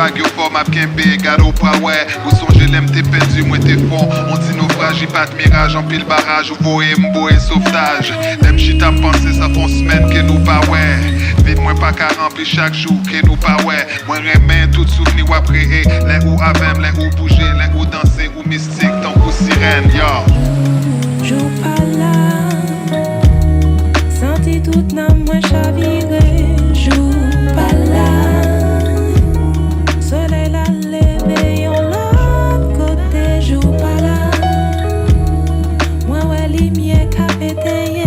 vague yo fort m'a kembe, gado pas ouais. Ou songe l'aime t'es perdu, moi t'es fond. On dit naufrage, y pas de mirage, en pile barrage, ou voye m'bo et sauvetage. Dem chita pensé, ça font semaine que nous pas ouais. Vite moi pas qu'à remplir chaque jour que nous pas ouais. Moi remets tout souvenir ou après, les ou avec, les ou bouger, les ou danser, ou mystique, tant ou sirène, yo. Joue pas là, senti tout nan moi chaviré. Joue pas là, soleil la levé, on l'autre côté. Joue pas là, moi ouais lumière qu'a pété.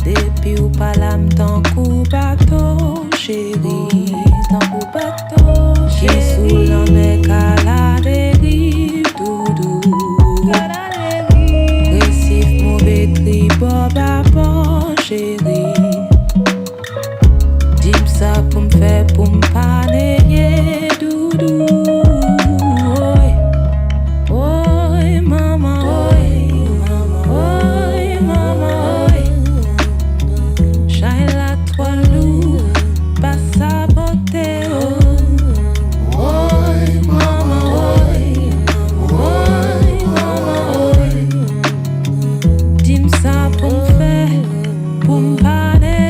Depuis ou pas là, m'tan coup bateau, chérie, t'en coup bateau. Qui sous l'en est qu'à la dérive, doudou. Récif mauvais tri, bord à bord, chérie. Dis-moi ça pour m'faire, pour m'paner, doudou. Oi, maman, oi, maman, oi. Shine la toile lourde, pas sa beauté, oi, maman, oi, maman, oi. Dis-moi ça pour m'faire, pour m'paner,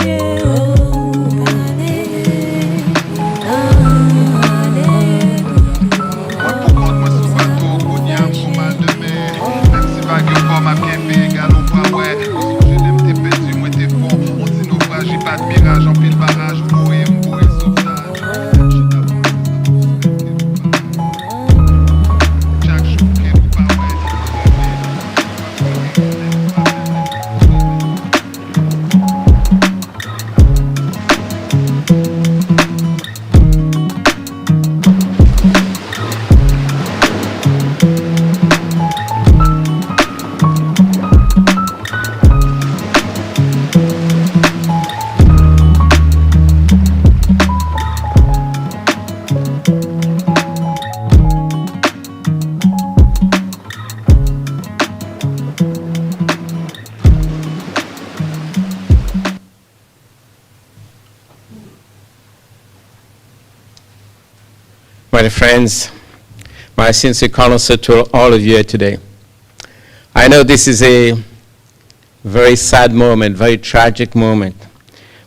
Moi pour compte, moi sous bateau, Gouniam, pour mal de mer. Même si vague yo fort m'a kembe, gado pas ouais. Ou songe l'aime t'es perdu, moi t'es fond. On dit naufrage, y pas de mirage, en pile barrage, ou voye m'bo et sauvetage. Chaque jour que nous pas ouais. My friends, my sincere condolences to all of you here today. I know this is a very sad moment, very tragic moment,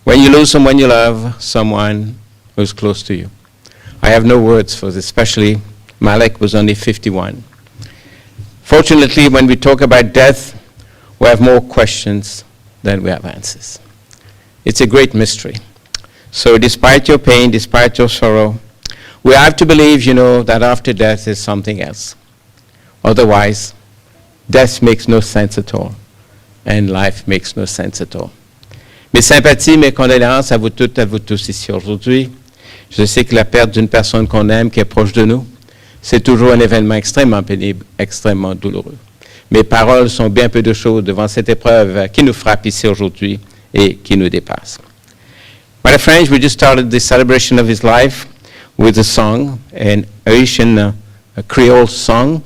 when you lose someone you love, someone who's close to you. I have no words for this, especially Maleck was only 51. Fortunately, when we talk about death, we have more questions than we have answers. It's a great mystery. So despite your pain, despite your sorrow, we have to believe, that after death is something else. Otherwise, death makes no sense at all, and life makes no sense at all. Mes sympathies, mes condoléances à vous toutes, à vous tous ici aujourd'hui. Je sais que la perte d'une personne qu'on aime, qui est proche de nous, c'est toujours un événement extrêmement pénible, extrêmement douloureux. Mes paroles sont bien peu de choses devant cette épreuve qui nous frappe ici aujourd'hui et qui nous dépasse. My friends, we just started the celebration of his life with a song, an Haitian a Creole song.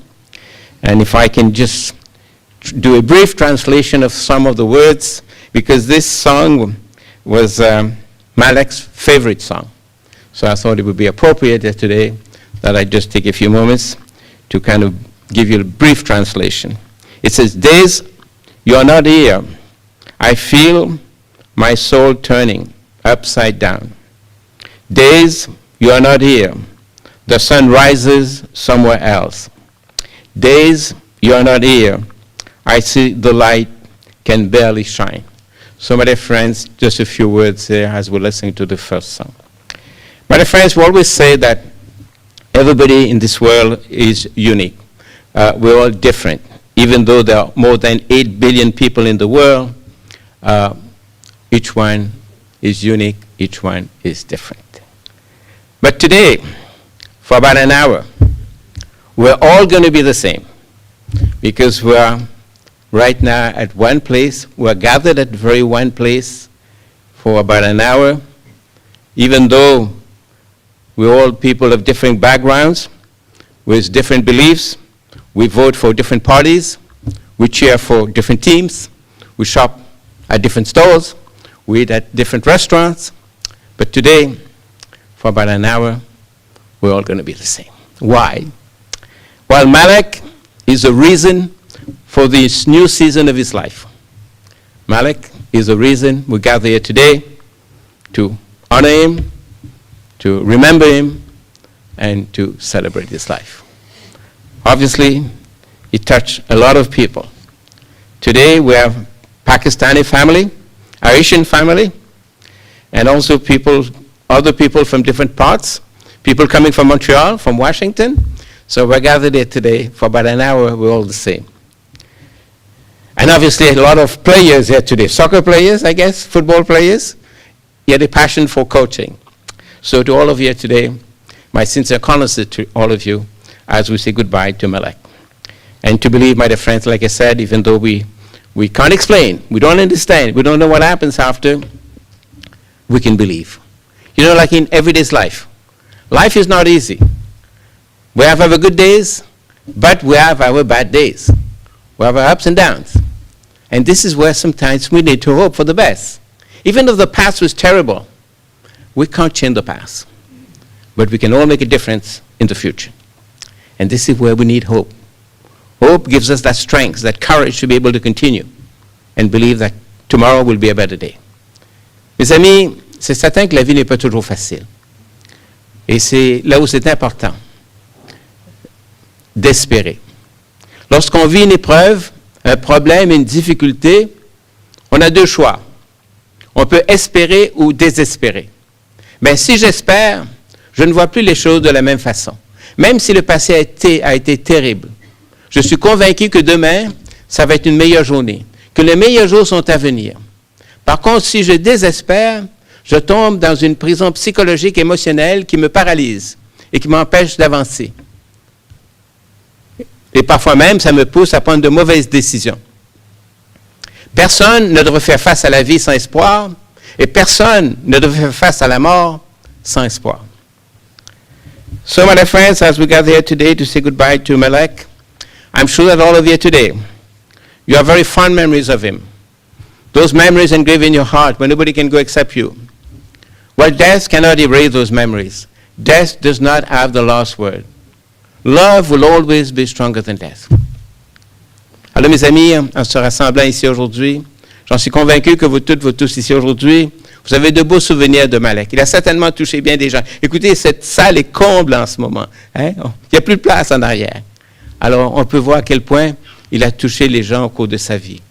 And if I can just do a brief translation of some of the words, because this song was Maleck's favorite song. So I thought it would be appropriate today that I just take a few moments to kind of give you a brief translation. It says, days you are not here, I feel my soul turning upside down. Days you are not here, the sun rises somewhere else. Days you are not here, I see the light can barely shine. So, my dear friends, just a few words there as we're listening to the first song. My dear friends, we always say that everybody in this world is unique. We're all different. Even though there are more than 8 billion people in the world, each one is unique, each one is different. But today, for about an hour, we're all going to be the same, because we're right now at one place. We're gathered at very one place for about an hour, even though we're all people of different backgrounds, with different beliefs. We vote for different parties. We cheer for different teams. We shop at different stores. We eat at different restaurants. But today, for about an hour, we're all going to be the same. Why? Well, Maleck is the reason for this new season of his life. Maleck is the reason we gather here today to honor him, to remember him, and to celebrate his life. Obviously, he touched a lot of people. Today, we have Pakistani family, Asian family, and also other people from different parts, people coming from Montreal, from Washington. So we're gathered here today for about an hour, we're all the same. And obviously a lot of players here today, soccer players, I guess, football players, yet a passion for coaching. So to all of you today, my sincere condolences to all of you as we say goodbye to Maleck. And to believe, my dear friends, like I said, even though we can't explain, we don't understand, we don't know what happens after, we can believe. You know, like in everyday's life, life is not easy. We have our good days, but we have our bad days. We have our ups and downs. And this is where sometimes we need to hope for the best. Even if the past was terrible, we can't change the past. But we can all make a difference in the future. And this is where we need hope. Hope gives us that strength, that courage to be able to continue and believe that tomorrow will be a better day. Mes amis, c'est certain que la vie n'est pas toujours facile. Et c'est là où c'est important d'espérer. Lorsqu'on vit une épreuve, un problème, une difficulté, on a deux choix. On peut espérer ou désespérer. Mais si j'espère, je ne vois plus les choses de la même façon. Même si le passé a été terrible, je suis convaincu que demain, ça va être une meilleure journée, que les meilleurs jours sont à venir. Par contre, si je désespère, je tombe dans une prison psychologique émotionnelle qui me paralyse et qui m'empêche d'avancer. Et parfois même, ça me pousse à prendre de mauvaises décisions. Personne ne devrait faire face à la vie sans espoir, et personne ne devrait faire face à la mort sans espoir. So, my dear friends, as we gather here today to say goodbye to Maleck, I'm sure that all of you today, you have very fond memories of him. Those memories engraved in your heart where nobody can go except you. Well, death cannot erase those memories. Death does not have the last word. Love will always be stronger than death. Alors, mes amis, en se rassemblant ici aujourd'hui, j'en suis convaincu que vous tous ici aujourd'hui, vous avez de beaux souvenirs de Maleck. Il a certainement touché bien des gens. Écoutez, cette salle est comble en ce moment. Hein? Il n'y a plus de place en arrière. Alors, on peut voir à quel point il a touché les gens au cours de sa vie.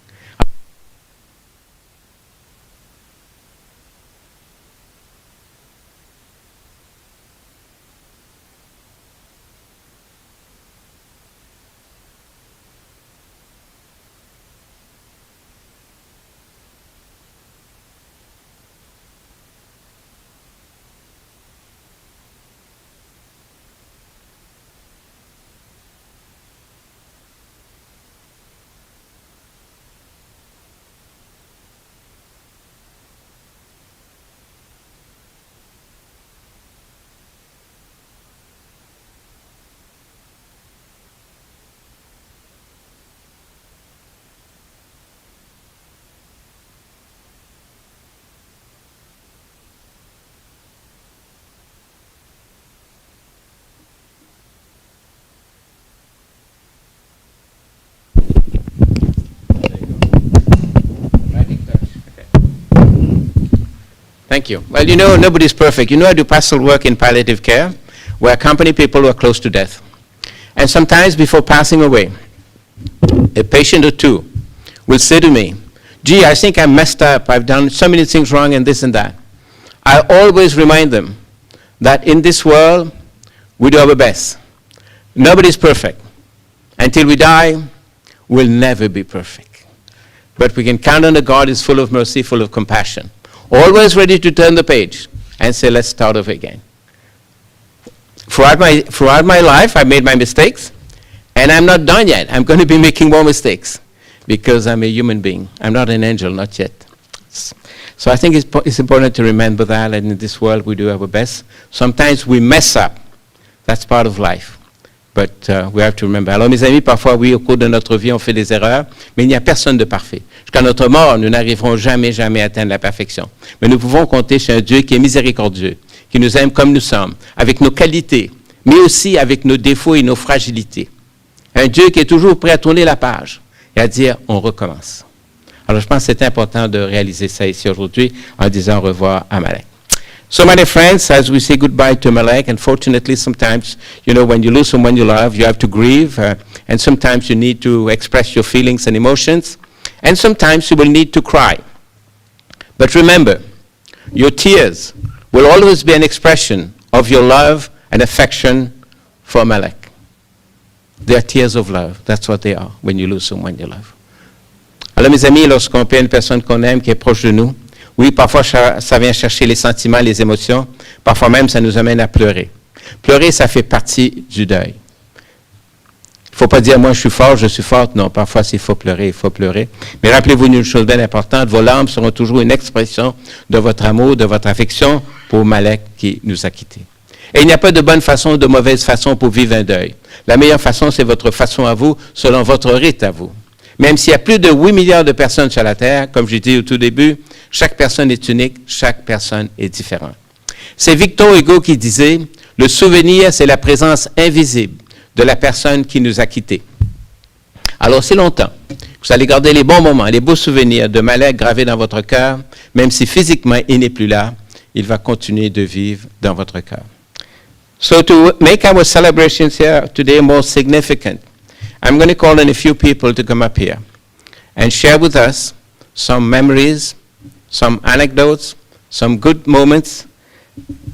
Thank you. Well, you know, nobody's perfect. You know, I do pastoral work in palliative care, where I accompany people who are close to death. And sometimes before passing away, a patient or two will say to me, gee, I think I messed up. I've done so many things wrong and this and that. I always remind them that in this world, we do our best. Nobody's perfect. Until we die, we'll never be perfect. But we can count on a God who's full of mercy, full of compassion, always ready to turn the page and say, let's start over again. Throughout my life, I've made my mistakes, and I'm not done yet. I'm going to be making more mistakes because I'm a human being. I'm not an angel, not yet. So I think it's important to remember that, and in this world, we do our best. Sometimes we mess up. That's part of life. But we have to remember. Alors, mes amis, parfois, oui, au cours de notre vie, on fait des erreurs, mais il n'y a personne de parfait. Jusqu'à notre mort, nous n'arriverons jamais, jamais à atteindre la perfection. Mais nous pouvons compter sur un Dieu qui est miséricordieux, qui nous aime comme nous sommes, avec nos qualités, mais aussi avec nos défauts et nos fragilités. Un Dieu qui est toujours prêt à tourner la page et à dire, on recommence. Alors, je pense que c'est important de réaliser ça ici aujourd'hui en disant au revoir à Maleck. So, my dear friends, as we say goodbye to Maleck, unfortunately, sometimes, you know, when you lose someone you love, you have to grieve, and sometimes you need to express your feelings and emotions, and sometimes you will need to cry. But remember, your tears will always be an expression of your love and affection for Maleck. They are tears of love. That's what they are when you lose someone you love. Alors, mes amis, lorsqu'on perd une personne qu'on aime, qui est proche de nous, oui, parfois, ça vient chercher les sentiments, les émotions. Parfois même, ça nous amène à pleurer. Pleurer, ça fait partie du deuil. Il ne faut pas dire, moi, je suis fort, je suis forte. Non, parfois, s'il faut pleurer, il faut pleurer. Mais rappelez-vous une chose bien importante, vos larmes seront toujours une expression de votre amour, de votre affection pour Maleck qui nous a quittés. Et il n'y a pas de bonne façon ou de mauvaise façon pour vivre un deuil. La meilleure façon, c'est votre façon à vous, selon votre rite à vous. Même s'il y a plus de 8 milliards de personnes sur la Terre, comme j'ai dit au tout début, chaque personne est unique, chaque personne est différente. C'est Victor Hugo qui disait, le souvenir, c'est la présence invisible de la personne qui nous a quittés. Alors, si longtemps, vous allez garder les bons moments, les beaux souvenirs de Maleck gravés dans votre cœur, même si physiquement il n'est plus là, il va continuer de vivre dans votre cœur. So to make our celebrations here today more significant, I'm going to call on a few people to come up here and share with us some memories, some anecdotes, some good moments.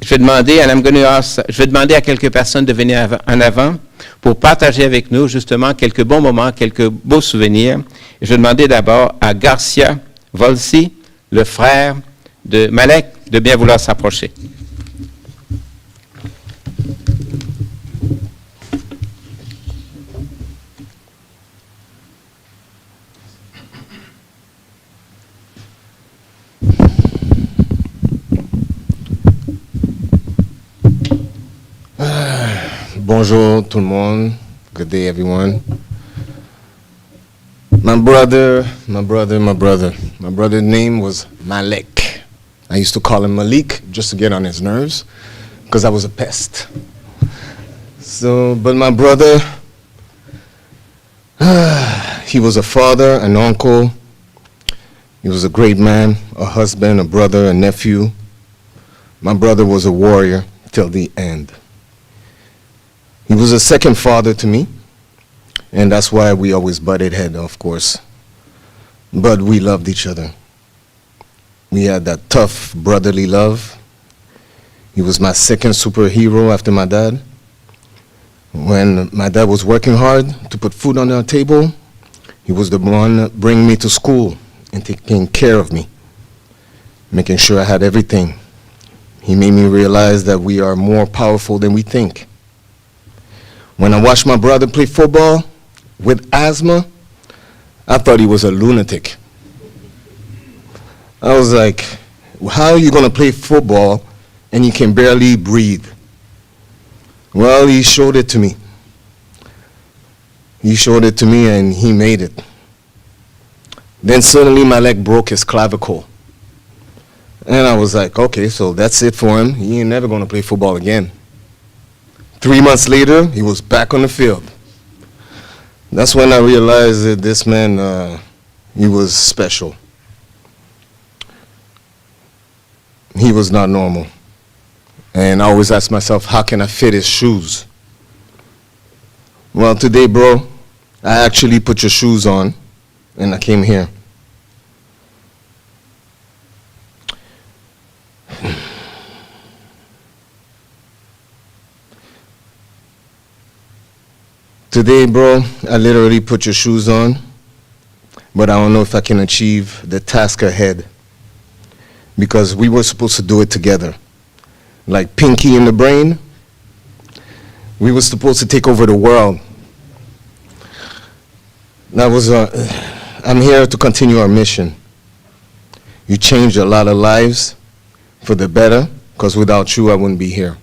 Je vais demander à quelques personnes de venir en avant pour partager avec nous justement quelques bons moments, quelques beaux souvenirs. Je vais demander d'abord à Garcia Volcy, le frère de Maleck, de bien vouloir s'approcher. Bonjour tout le monde. Good day, everyone. My brother's name was Maleck. I used to call him Malik just to get on his nerves because I was a pest. So, but my brother, he was a father, an uncle. He was a great man, a husband, a brother, a nephew. My brother was a warrior till the end. He was a second father to me, and that's why we always butted heads, of course. But we loved each other. We had that tough brotherly love. He was my second superhero after my dad. When my dad was working hard to put food on our table, he was the one bringing me to school and taking care of me, making sure I had everything. He made me realize that we are more powerful than we think. When I watched my brother play football with asthma, I thought he was a lunatic. I was like, how are you going to play football and you can barely breathe? Well, he showed it to me. He showed it to me and he made it. Then suddenly my leg broke his clavicle. And I was like, okay, so that's it for him. He ain't never going to play football again. 3 months later, he was back on the field. That's when I realized that this man, he was special. He was not normal. And I always ask myself, how can I fit his shoes? Well, today, bro, I actually put your shoes on, and I came here. Today, bro, I literally put your shoes on, but I don't know if I can achieve the task ahead because we were supposed to do it together. Like Pinky in the Brain, we were supposed to take over the world. That was, I'm here to continue our mission. You changed a lot of lives for the better, because without you, I wouldn't be here.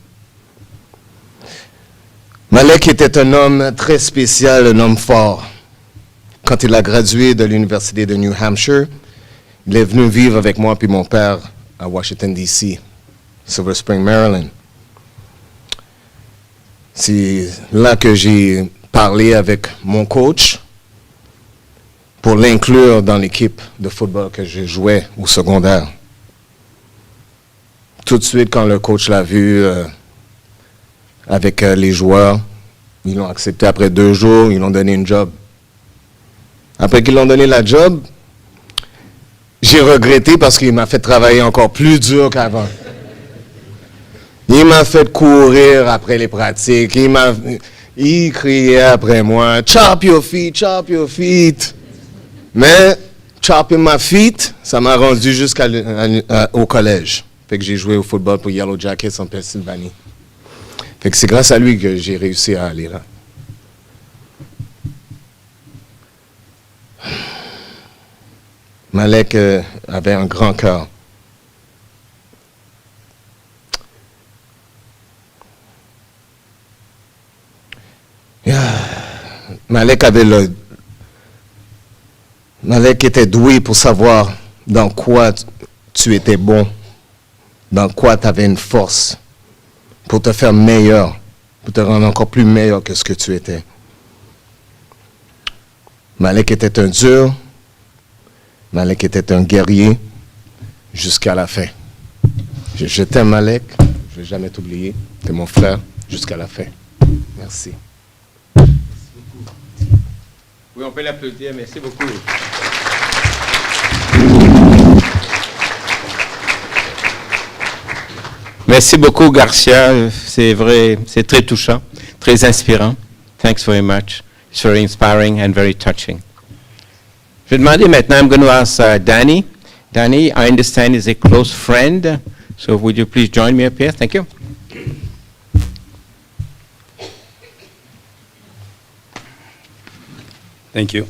Maleck était un homme très spécial, un homme fort. Quand il a gradué de l'Université de New Hampshire, il est venu vivre avec moi puis mon père à Washington, D.C., Silver Spring, Maryland. C'est là que j'ai parlé avec mon coach pour l'inclure dans l'équipe de football que je jouais au secondaire. Tout de suite, quand le coach l'a vu avec les joueurs, ils l'ont accepté après 2 jours, ils l'ont donné une job. Après qu'ils l'ont donné la job, j'ai regretté parce qu'il m'a fait travailler encore plus dur qu'avant. Il m'a fait courir après les pratiques. Il criait après moi, chop your feet. Mais chopping my feet, ça m'a rendu jusqu'au collège. Fait que j'ai joué au football pour Yellow Jackets en Pennsylvanie. Fait que c'est grâce à lui que j'ai réussi à aller là. Maleck avait un grand cœur. Maleck était doué pour savoir dans quoi tu étais bon, dans quoi tu avais une force, pour te faire meilleur, pour te rendre encore plus meilleur que ce que tu étais. Maleck était un dur, Maleck était un guerrier jusqu'à la fin. Je t'aime, Maleck, je ne vais jamais t'oublier, tu es mon frère jusqu'à la fin. Merci. Oui, on peut l'applaudir. Merci beaucoup. Merci beaucoup, Garcia. C'est vrai, c'est très touchant, très inspirant. Thanks very much. It's very inspiring and very touching. Je vais demander maintenant, I'm going to ask Danny. Danny, I understand, is a close friend. So would you please join me up here? Thank you. Thank you.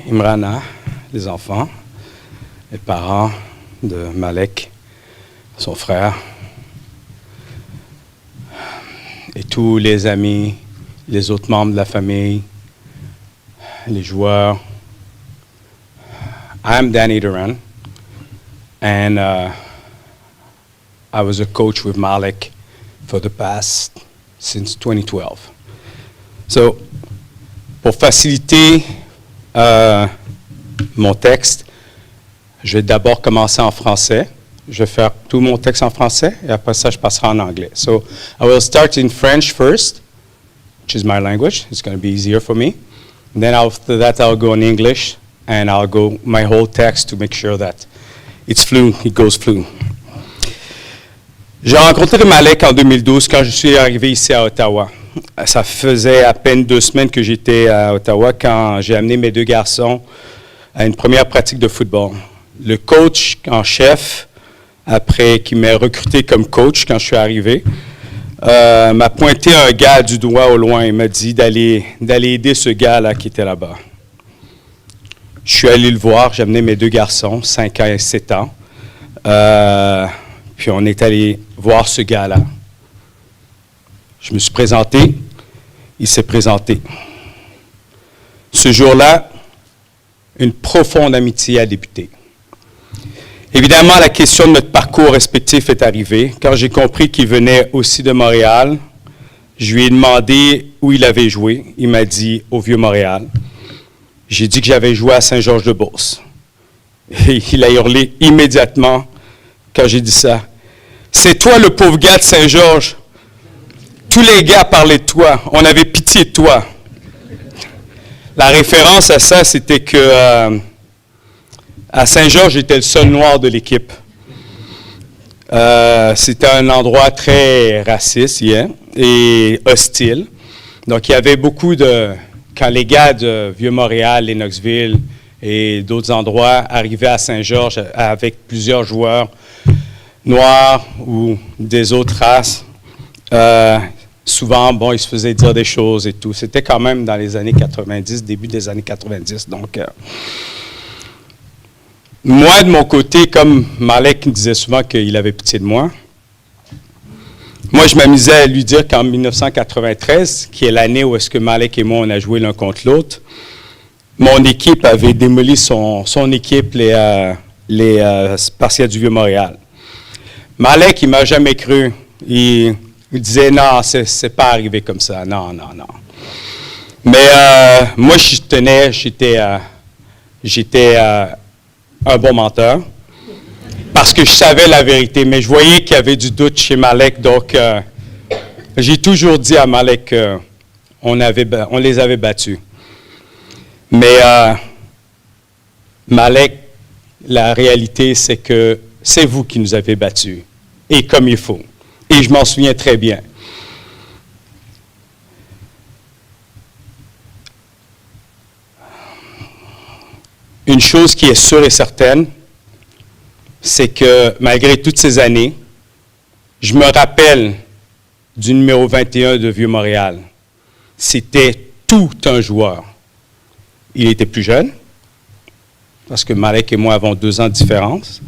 Imrana, les enfants, les parents de Maleck, son frère, et tous les amis, les autres membres de la famille, les joueurs. I'm Danny Duran, and I was a coach with Maleck for the past, since 2012. So, pour faciliter mon texte, je vais d'abord commencer en français. Je vais faire tout mon texte en français et après ça, je passerai en anglais. So, I will start in French first, which is my language. It's going to be easier for me. And then after that, I'll go in English and I'll go my whole text to make sure that it's fluent, it goes fluent. J'ai rencontré Maleck en 2012 quand je suis arrivé ici à Ottawa. Ça faisait à peine 2 semaines que j'étais à Ottawa quand j'ai amené mes 2 garçons à une première pratique de football. Le coach en chef, après qui m'a recruté comme coach quand je suis arrivé, m'a pointé un gars du doigt au loin et m'a dit d'aller aider ce gars-là qui était là-bas. Je suis allé le voir, j'ai amené mes 2 garçons, 5 ans et 7 ans. Puis on est allé voir ce gars-là. Je me suis présenté, il s'est présenté. Ce jour-là, une profonde amitié a débuté. Évidemment, la question de notre parcours respectif est arrivée. Quand j'ai compris qu'il venait aussi de Montréal, je lui ai demandé où il avait joué. Il m'a dit au Vieux-Montréal. J'ai dit que j'avais joué à Saint-Georges-de-Beauce. Et il a hurlé immédiatement quand j'ai dit ça. « C'est toi le pauvre gars de Saint-Georges. Tous les gars parlaient de toi. On avait pitié de toi. » La référence à ça, c'était que à Saint-Georges, j'étais le seul noir de l'équipe. C'était un endroit très raciste et hostile. Donc, il y avait beaucoup de... Quand les gars de Vieux-Montréal, Lennoxville et d'autres endroits arrivaient à Saint-Georges avec plusieurs joueurs noirs ou des autres races, souvent, bon, ils se faisaient dire des choses et tout. C'était quand même dans les années 90, début des années 90. Donc, moi, de mon côté, comme Maleck me disait souvent qu'il avait pitié de moi, moi, je m'amusais à lui dire qu'en 1993, qui est l'année où est-ce que Maleck et moi, on a joué l'un contre l'autre, mon équipe avait démoli son équipe, les Spartiates du Vieux-Montréal. Maleck, il ne m'a jamais cru. Il disait, non, c'est pas arrivé comme ça. Non. Mais moi, j'étais un bon menteur parce que je savais la vérité. Mais je voyais qu'il y avait du doute chez Maleck. Donc, j'ai toujours dit à Maleck qu'on les avait battus. Mais Maleck, la réalité, c'est que c'est vous qui nous avez battus. Et comme il faut. Et je m'en souviens très bien. Une chose qui est sûre et certaine, c'est que malgré toutes ces années, je me rappelle du numéro 21 de Vieux-Montréal. C'était tout un joueur. Il était plus jeune, parce que Maleck et moi avons 2 ans de différence,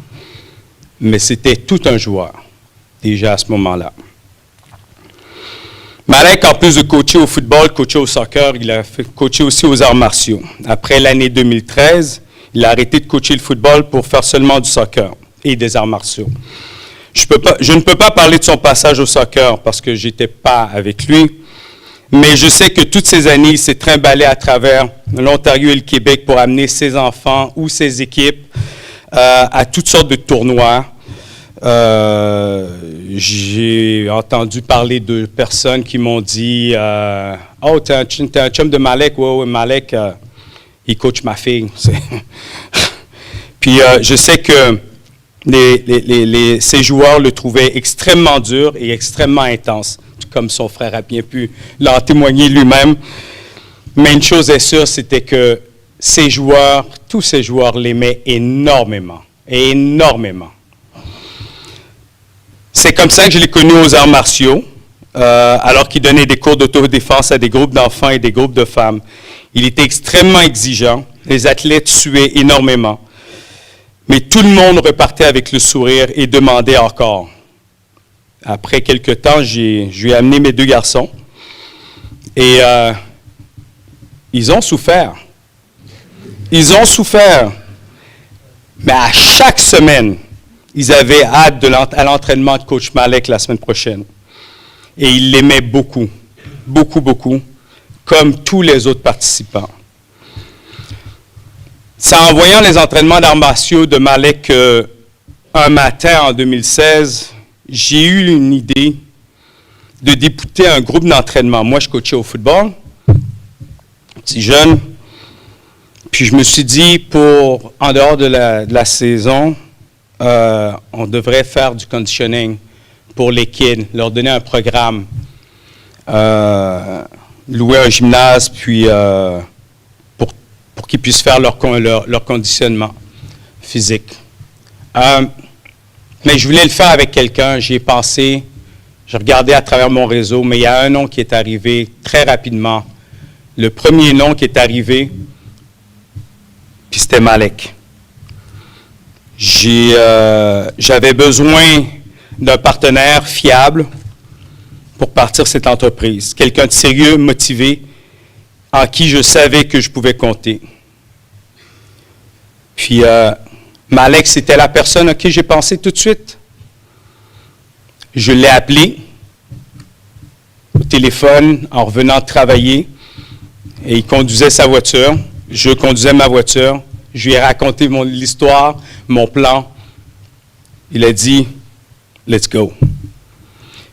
mais c'était tout un joueur, déjà à ce moment-là. Maleck, en plus de coacher au football, coacher au soccer, il a coaché aussi aux arts martiaux. Après l'année 2013, il a arrêté de coacher le football pour faire seulement du soccer et des arts martiaux. Je ne peux pas parler de son passage au soccer parce que je n'étais pas avec lui, mais je sais que toutes ces années, il s'est trimballé à travers l'Ontario et le Québec pour amener ses enfants ou ses équipes à toutes sortes de tournois. J'ai entendu parler de personnes qui m'ont dit « Oh, t'es un chum de Maleck? Ouais, Maleck, il coach ma fille. » Puis je sais que ces joueurs le trouvaient extrêmement dur et extrêmement intense, comme son frère a bien pu l'en témoigner lui-même. Mais une chose est sûre, c'était que tous ces joueurs l'aimaient énormément, énormément. C'est comme ça que je l'ai connu aux arts martiaux, alors qu'il donnait des cours d'autodéfense à des groupes d'enfants et des groupes de femmes. Il était extrêmement exigeant, les athlètes suaient énormément. Mais tout le monde repartait avec le sourire et demandait encore. Après quelque temps, je lui ai amené mes 2 garçons et ils ont souffert. Ils ont souffert. Mais à chaque semaine, ils avaient hâte à l'entraînement de coach Maleck la semaine prochaine. Et ils l'aimaient beaucoup, beaucoup, beaucoup, comme tous les autres participants. C'est en voyant les entraînements d'arts martiaux de Maleck un matin en 2016, j'ai eu une idée de débuter un groupe d'entraînement. Moi, je coachais au football, petit jeune. Puis je me suis dit, en dehors de la saison, on devrait faire du conditioning pour les kids, leur donner un programme, louer un gymnase, puis pour qu'ils puissent faire leur conditionnement physique. Mais je voulais le faire avec quelqu'un, j'y ai pensé, je regardais à travers mon réseau, mais il y a un nom qui est arrivé très rapidement. Le premier nom qui est arrivé, puis c'était Maleck. J'avais besoin d'un partenaire fiable pour partir cette entreprise. Quelqu'un de sérieux, motivé, en qui je savais que je pouvais compter. Puis Maleck, c'était la personne à qui j'ai pensé tout de suite. Je l'ai appelé au téléphone en revenant de travailler et il conduisait sa voiture. Je conduisais ma voiture. Je lui ai raconté l'histoire, mon plan. Il a dit « Let's go ».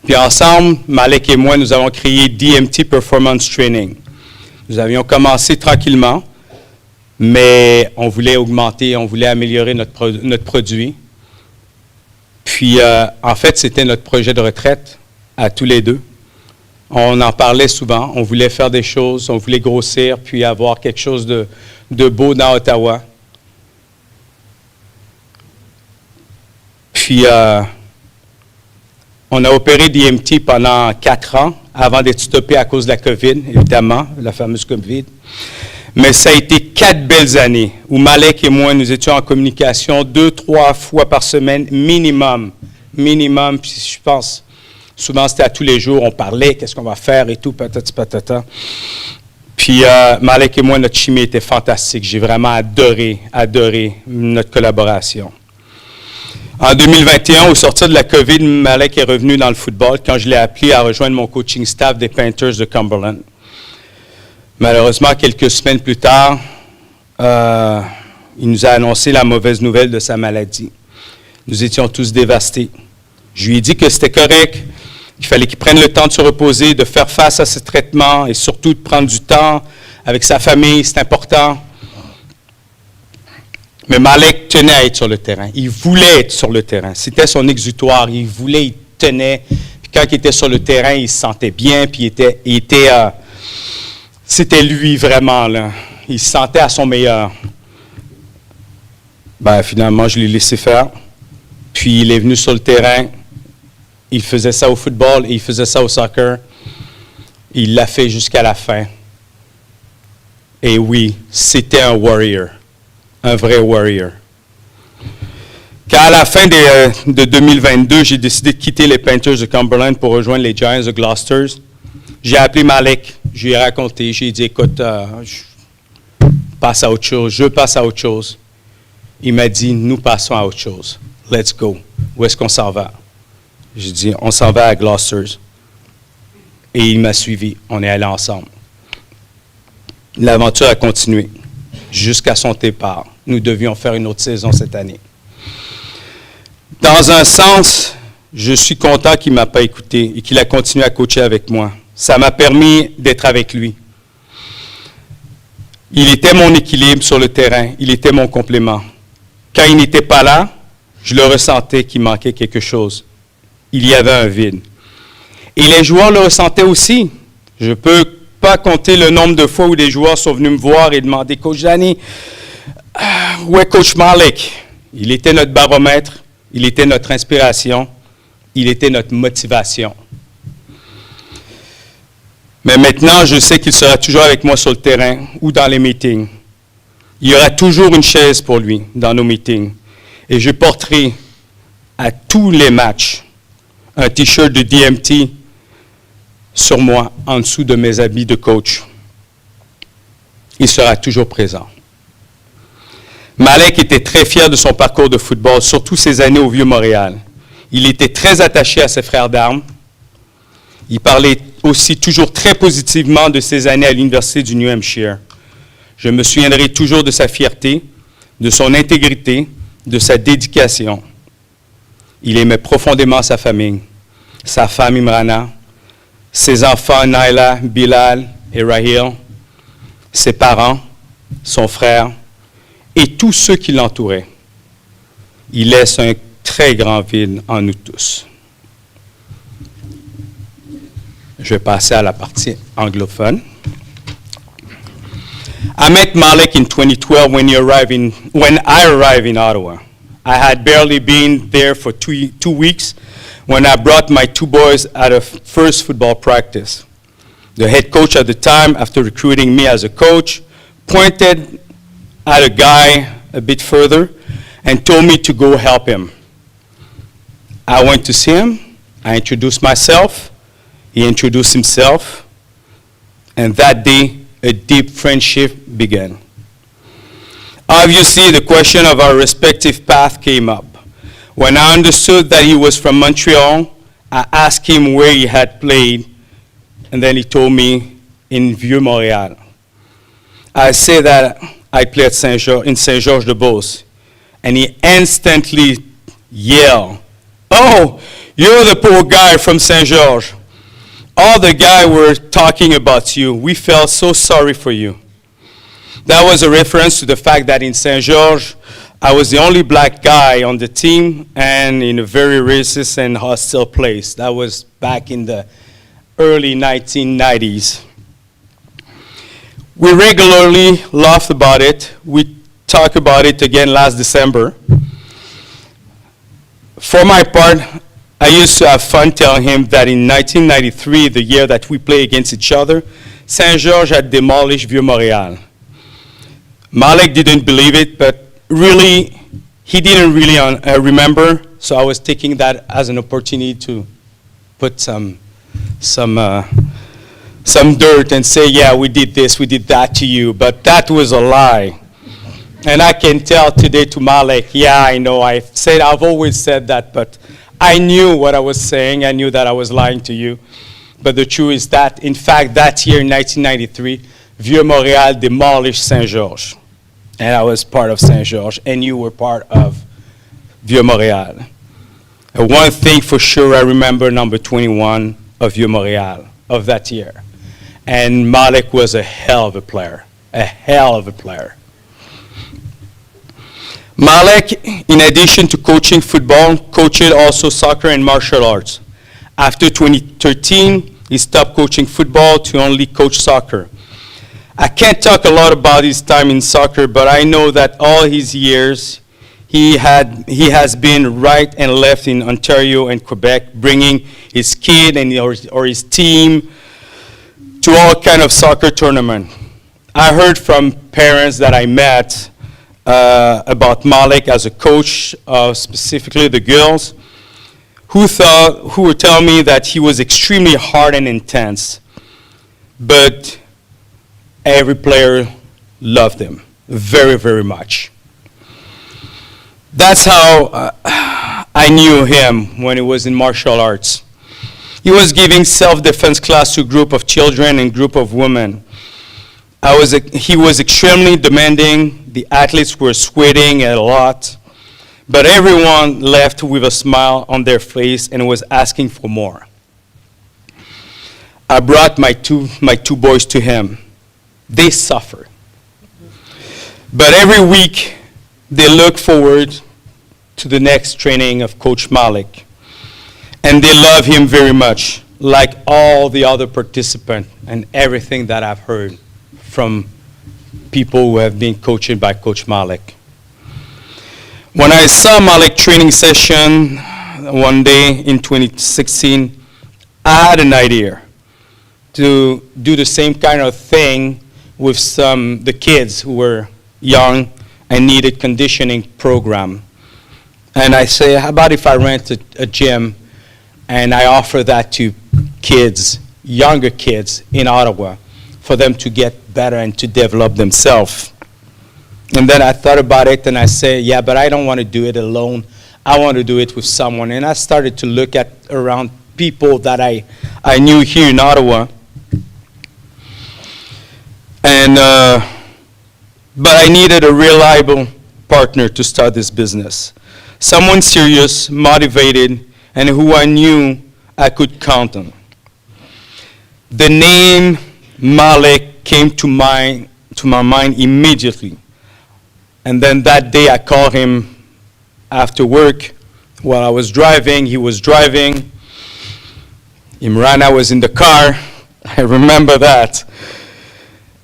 Puis ensemble, Maleck et moi, nous avons créé DMT Performance Training. Nous avions commencé tranquillement, mais on voulait augmenter, on voulait améliorer notre produit. Puis, en fait, c'était notre projet de retraite à tous les deux. On en parlait souvent, on voulait faire des choses, on voulait grossir, puis avoir quelque chose de beau dans Ottawa. Puis, on a opéré DMT pendant 4 ans, avant d'être stoppé à cause de la COVID, évidemment, la fameuse COVID. Mais ça a été 4 belles années où Maleck et moi, nous étions en communication 2-3 fois par semaine, minimum. Puis je pense, Souvent, c'était à tous les jours, on parlait, qu'est-ce qu'on va faire et tout, patati patata. Puis Maleck et moi, notre chimie était fantastique. J'ai vraiment adoré notre collaboration. En 2021, au sortir de la COVID, Maleck est revenu dans le football quand je l'ai appelé à rejoindre mon coaching staff des Panthers de Cumberland. Malheureusement, quelques semaines plus tard, il nous a annoncé la mauvaise nouvelle de sa maladie. Nous étions tous dévastés. Je lui ai dit que c'était correct, qu'il fallait qu'il prenne le temps de se reposer, de faire face à ce traitement et surtout de prendre du temps avec sa famille, c'est important. Mais Maleck tenait à être sur le terrain. Il voulait être sur le terrain. C'était son exutoire. Il voulait, il tenait. Puis quand il était sur le terrain, il se sentait bien, puis c'était lui vraiment, là. Il se sentait à son meilleur. Finalement, je l'ai laissé faire. Puis il est venu sur le terrain. Il faisait ça au football et il faisait ça au soccer. Il l'a fait jusqu'à la fin. Et oui, c'était un warrior. Un vrai warrior. Quand à la fin de 2022, j'ai décidé de quitter les Panthers de Cumberland pour rejoindre les Giants de Gloucester, j'ai appelé Maleck. Je lui ai raconté. J'ai dit, écoute, je passe à autre chose. Je passe à autre chose. Il m'a dit, nous passons à autre chose. Let's go. Où est-ce qu'on s'en va? J'ai dit, on s'en va à Gloucester. Et il m'a suivi. On est allés ensemble. L'aventure a continué jusqu'à son départ. Nous devions faire une autre saison cette année. Dans un sens, je suis content qu'il ne m'a pas écouté et qu'il a continué à coacher avec moi. Ça m'a permis d'être avec lui. Il était mon équilibre sur le terrain. Il était mon complément. Quand il n'était pas là, je le ressentais qu'il manquait quelque chose. Il y avait un vide. Et les joueurs le ressentaient aussi. Je ne peux pas compter le nombre de fois où des joueurs sont venus me voir et demander « Coach Danny, où est Coach Maleck? » Il était notre baromètre, il était notre inspiration, il était notre motivation. Mais maintenant, je sais qu'il sera toujours avec moi sur le terrain ou dans les meetings. Il y aura toujours une chaise pour lui dans nos meetings. Et je porterai à tous les matchs un T-shirt de DMT sur moi, en dessous de mes habits de coach. Il sera toujours présent. Maleck était très fier de son parcours de football, surtout ses années au Vieux-Montréal. Il était très attaché à ses frères d'armes. Il parlait aussi toujours très positivement de ses années à l'Université du New Hampshire. Je me souviendrai toujours de sa fierté, de son intégrité, de sa dédication. Il aimait profondément sa famille, sa femme Imrana, ses enfants Nyla, Bilal et Rahil, ses parents, son frère et tous ceux qui l'entouraient. Il laisse un très grand vide en nous tous. Je vais passer à la partie anglophone. I met Maleck in 2012 when I arrived in Ottawa. I had barely been there for two weeks when I brought my two boys at a first football practice. The head coach at the time, after recruiting me as a coach, pointed at a guy a bit further and told me to go help him. I went to see him. I introduced myself. He introduced himself. And that day, a deep friendship began. Obviously, the question of our respective path came up. When I understood that he was from Montreal, I asked him where he had played, and then he told me in Vieux-Montréal. I said that I played in Saint-Georges-de-Beauce, and he instantly yelled, "Oh, you're the poor guy from Saint-Georges. All the guys were talking about you. We felt so sorry for you." That was a reference to the fact that in Saint-Georges, I was the only black guy on the team and in a very racist and hostile place. That was back in the early 1990s. We regularly laugh about it. We talked about it again last December. For my part, I used to have fun telling him that in 1993, the year that we played against each other, Saint-Georges had demolished Vieux-Montréal. Maleck didn't believe it, but really, he didn't really remember, so I was taking that as an opportunity to put some dirt and say, yeah, we did this, we did that to you, but that was a lie. And I can tell today to Maleck, yeah, I know, I've always said that, but I knew what I was saying. I knew that I was lying to you. But the truth is that, in fact, that year in 1993, Vieux-Montréal demolished Saint-Georges. And I was part of Saint-Georges, and you were part of Vieux-Montréal. And one thing for sure, I remember number 21 of Vieux-Montréal of that year. And Maleck was a hell of a player, a hell of a player. Maleck, in addition to coaching football, coached also soccer and martial arts. After 2013, he stopped coaching football to only coach soccer. I can't talk a lot about his time in soccer, but I know that all his years, he has been right and left in Ontario and Quebec, bringing his kid or his team to all kind of soccer tournament. I heard from parents that I met about Maleck as a coach, specifically the girls, who were telling me that he was extremely hard and intense, but every player loved him very, very much. That's how I knew him when he was in martial arts. He was giving self-defense class to a group of children and group of women. He was extremely demanding. The athletes were sweating a lot, but everyone left with a smile on their face and was asking for more. I brought my two boys to him. They suffer. But every week, they look forward to the next training of Coach Maleck. And they love him very much, like all the other participants and everything that I've heard from people who have been coached by Coach Maleck. When I saw Maleck training session one day in 2016, I had an idea to do the same kind of thing with the kids who were young and needed conditioning program. And I say, how about if I rent a gym and I offer that to kids, younger kids in Ottawa, for them to get better and to develop themselves. And then I thought about it and I said, yeah, but I don't want to do it alone. I want to do it with someone. And I started to look at around people that I knew here in Ottawa. And, but I needed a reliable partner to start this business. Someone serious, motivated, and who I knew I could count on. The name Maleck came to my mind immediately. And then that day I called him after work while I was driving. He was driving. Imran was in the car. I remember that.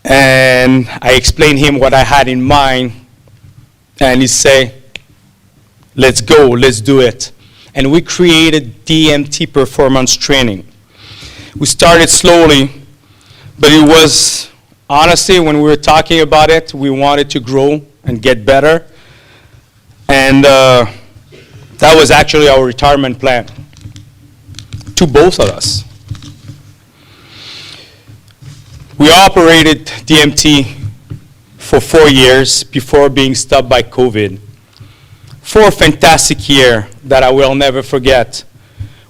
And I explained him what I had in mind. And he said, let's go, let's do it. And we created DMT performance training. We started slowly, but it was, honestly, when we were talking about it, we wanted to grow and get better. And that was actually our retirement plan to both of us. We operated DMT for 4 years before being stopped by COVID. 4 fantastic years that I will never forget,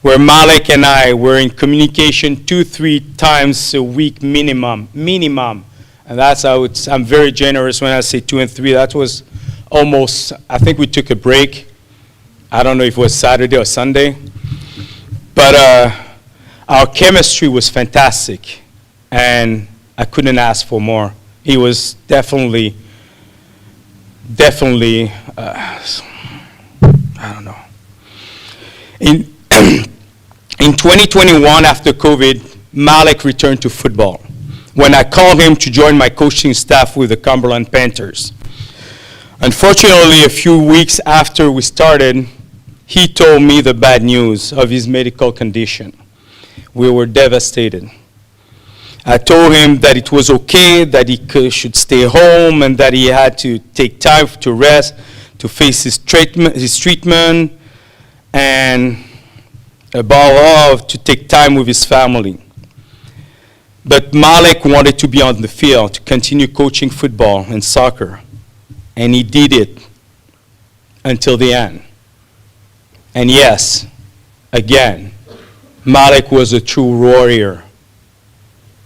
where Maleck and I were in communication 2-3 times a week minimum. And that's how I'm very generous when I say 2 and 3. That was almost, I think we took a break. I don't know if it was Saturday or Sunday. But our chemistry was fantastic. And I couldn't ask for more. He was definitely, I don't know. In 2021, after COVID, Maleck returned to football when I called him to join my coaching staff with the Cumberland Panthers. Unfortunately, a few weeks after we started, he told me the bad news of his medical condition. We were devastated. I told him that it was okay, that he should stay home, and that he had to take time to rest, to face his treatment, and above all, to take time with his family. But Maleck wanted to be on the field, to continue coaching football and soccer. And he did it until the end. And yes, again, Maleck was a true warrior.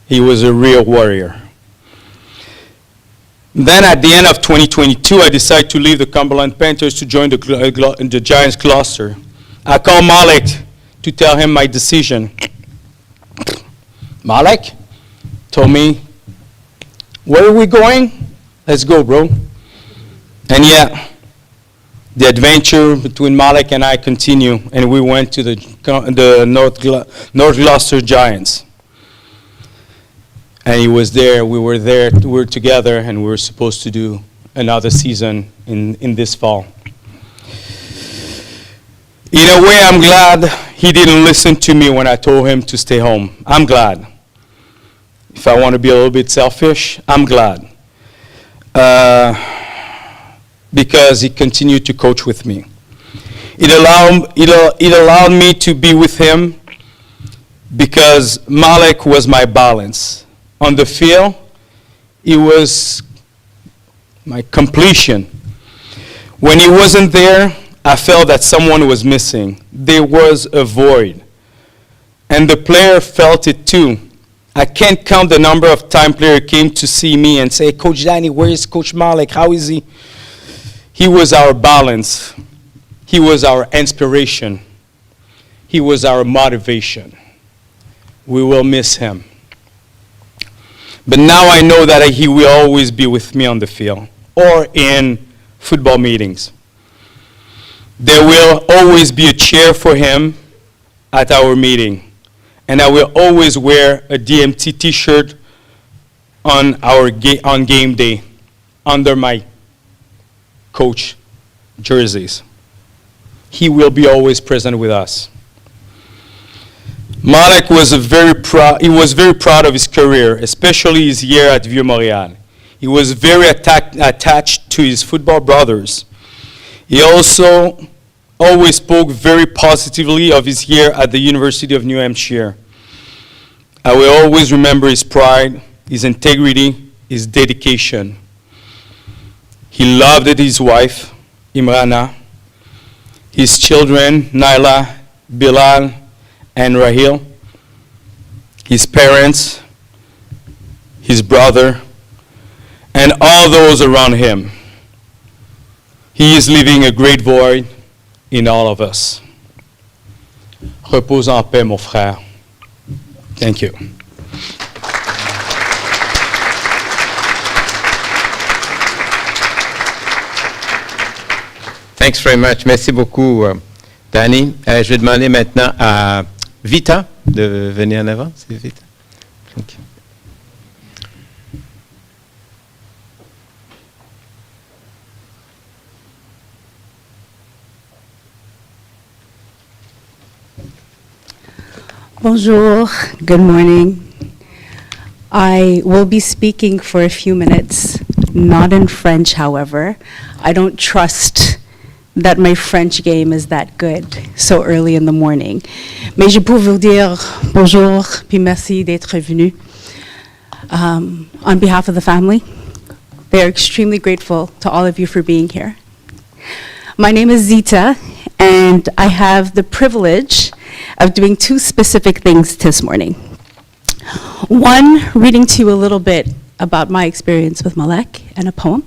He was a real warrior. Then at the end of 2022, I decided to leave the Cumberland Panthers to join the Giants Gloucester. I called Maleck to tell him my decision. Maleck told me, where are we going? Let's go, bro. And yeah, the adventure between Maleck and I continued, and we went to the North Gloucester Giants. And he was there, we were there, we were together, and we were supposed to do another season in this fall. In a way, I'm glad he didn't listen to me when I told him to stay home. I'm glad. If I want to be a little bit selfish, I'm glad. Because he continued to coach with me. It allowed me to be with him because Maleck was my balance. On the field, he was my completion. When he wasn't there, I felt that someone was missing. There was a void. And the player felt it too. I can't count the number of times players came to see me and say, Coach Danny, where is Coach Maleck? How is he? He was our balance. He was our inspiration. He was our motivation. We will miss him. But now I know that he will always be with me on the field or in football meetings. There will always be a chair for him at our meeting. And I will always wear a DMT t-shirt on game day under my coach jerseys. He will be always present with us. Maleck was very proud of his career, especially his year at Vieux-Montréal. He was very attached to his football brothers. He also always spoke very positively of his year at the University of New Hampshire. I will always remember his pride, his integrity, his dedication. He loved his wife, Imrana, his children, Nyla, Bilal, and Rahil, his parents, his brother, and all those around him. He is leaving a great void in all of us. Repose en paix, mon frère. Thank you. Thanks very much. Merci beaucoup, Danny. Je vais demander maintenant à Vita de venir en avant. C'est Vita. Okay. Bonjour, good morning. I will be speaking for a few minutes, not in French, however. I don't trust that my French game is that good so early in the morning. Mais je peux vous dire bonjour, puis merci d'être venu. On behalf of the family, they are extremely grateful to all of you for being here. My name is Zita, and I have the privilege of doing two specific things this morning. One, reading to you a little bit about my experience with Maleck and a poem,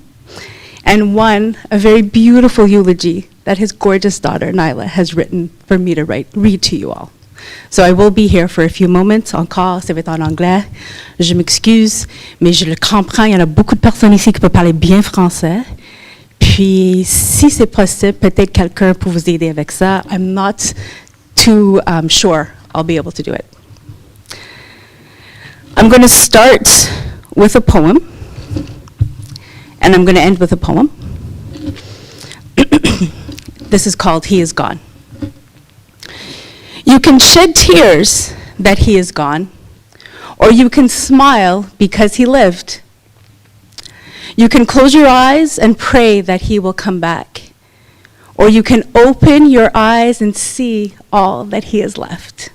and one, a very beautiful eulogy that his gorgeous daughter, Nyla, has written for me to read to you all. So I will be here for a few moments. Encore, ça va être en anglais. Je m'excuse, mais je le comprends. Il y en a beaucoup de personnes ici qui peuvent parler bien français. Puis, si c'est possible, peut-être quelqu'un peut vous aider avec ça. I'm not too sure I'll be able to do it. I'm going to start with a poem, and I'm going to end with a poem. This is called He Is Gone. You can shed tears that he is gone, or you can smile because he lived. You can close your eyes and pray that he will come back, or you can open your eyes and see all that he has left.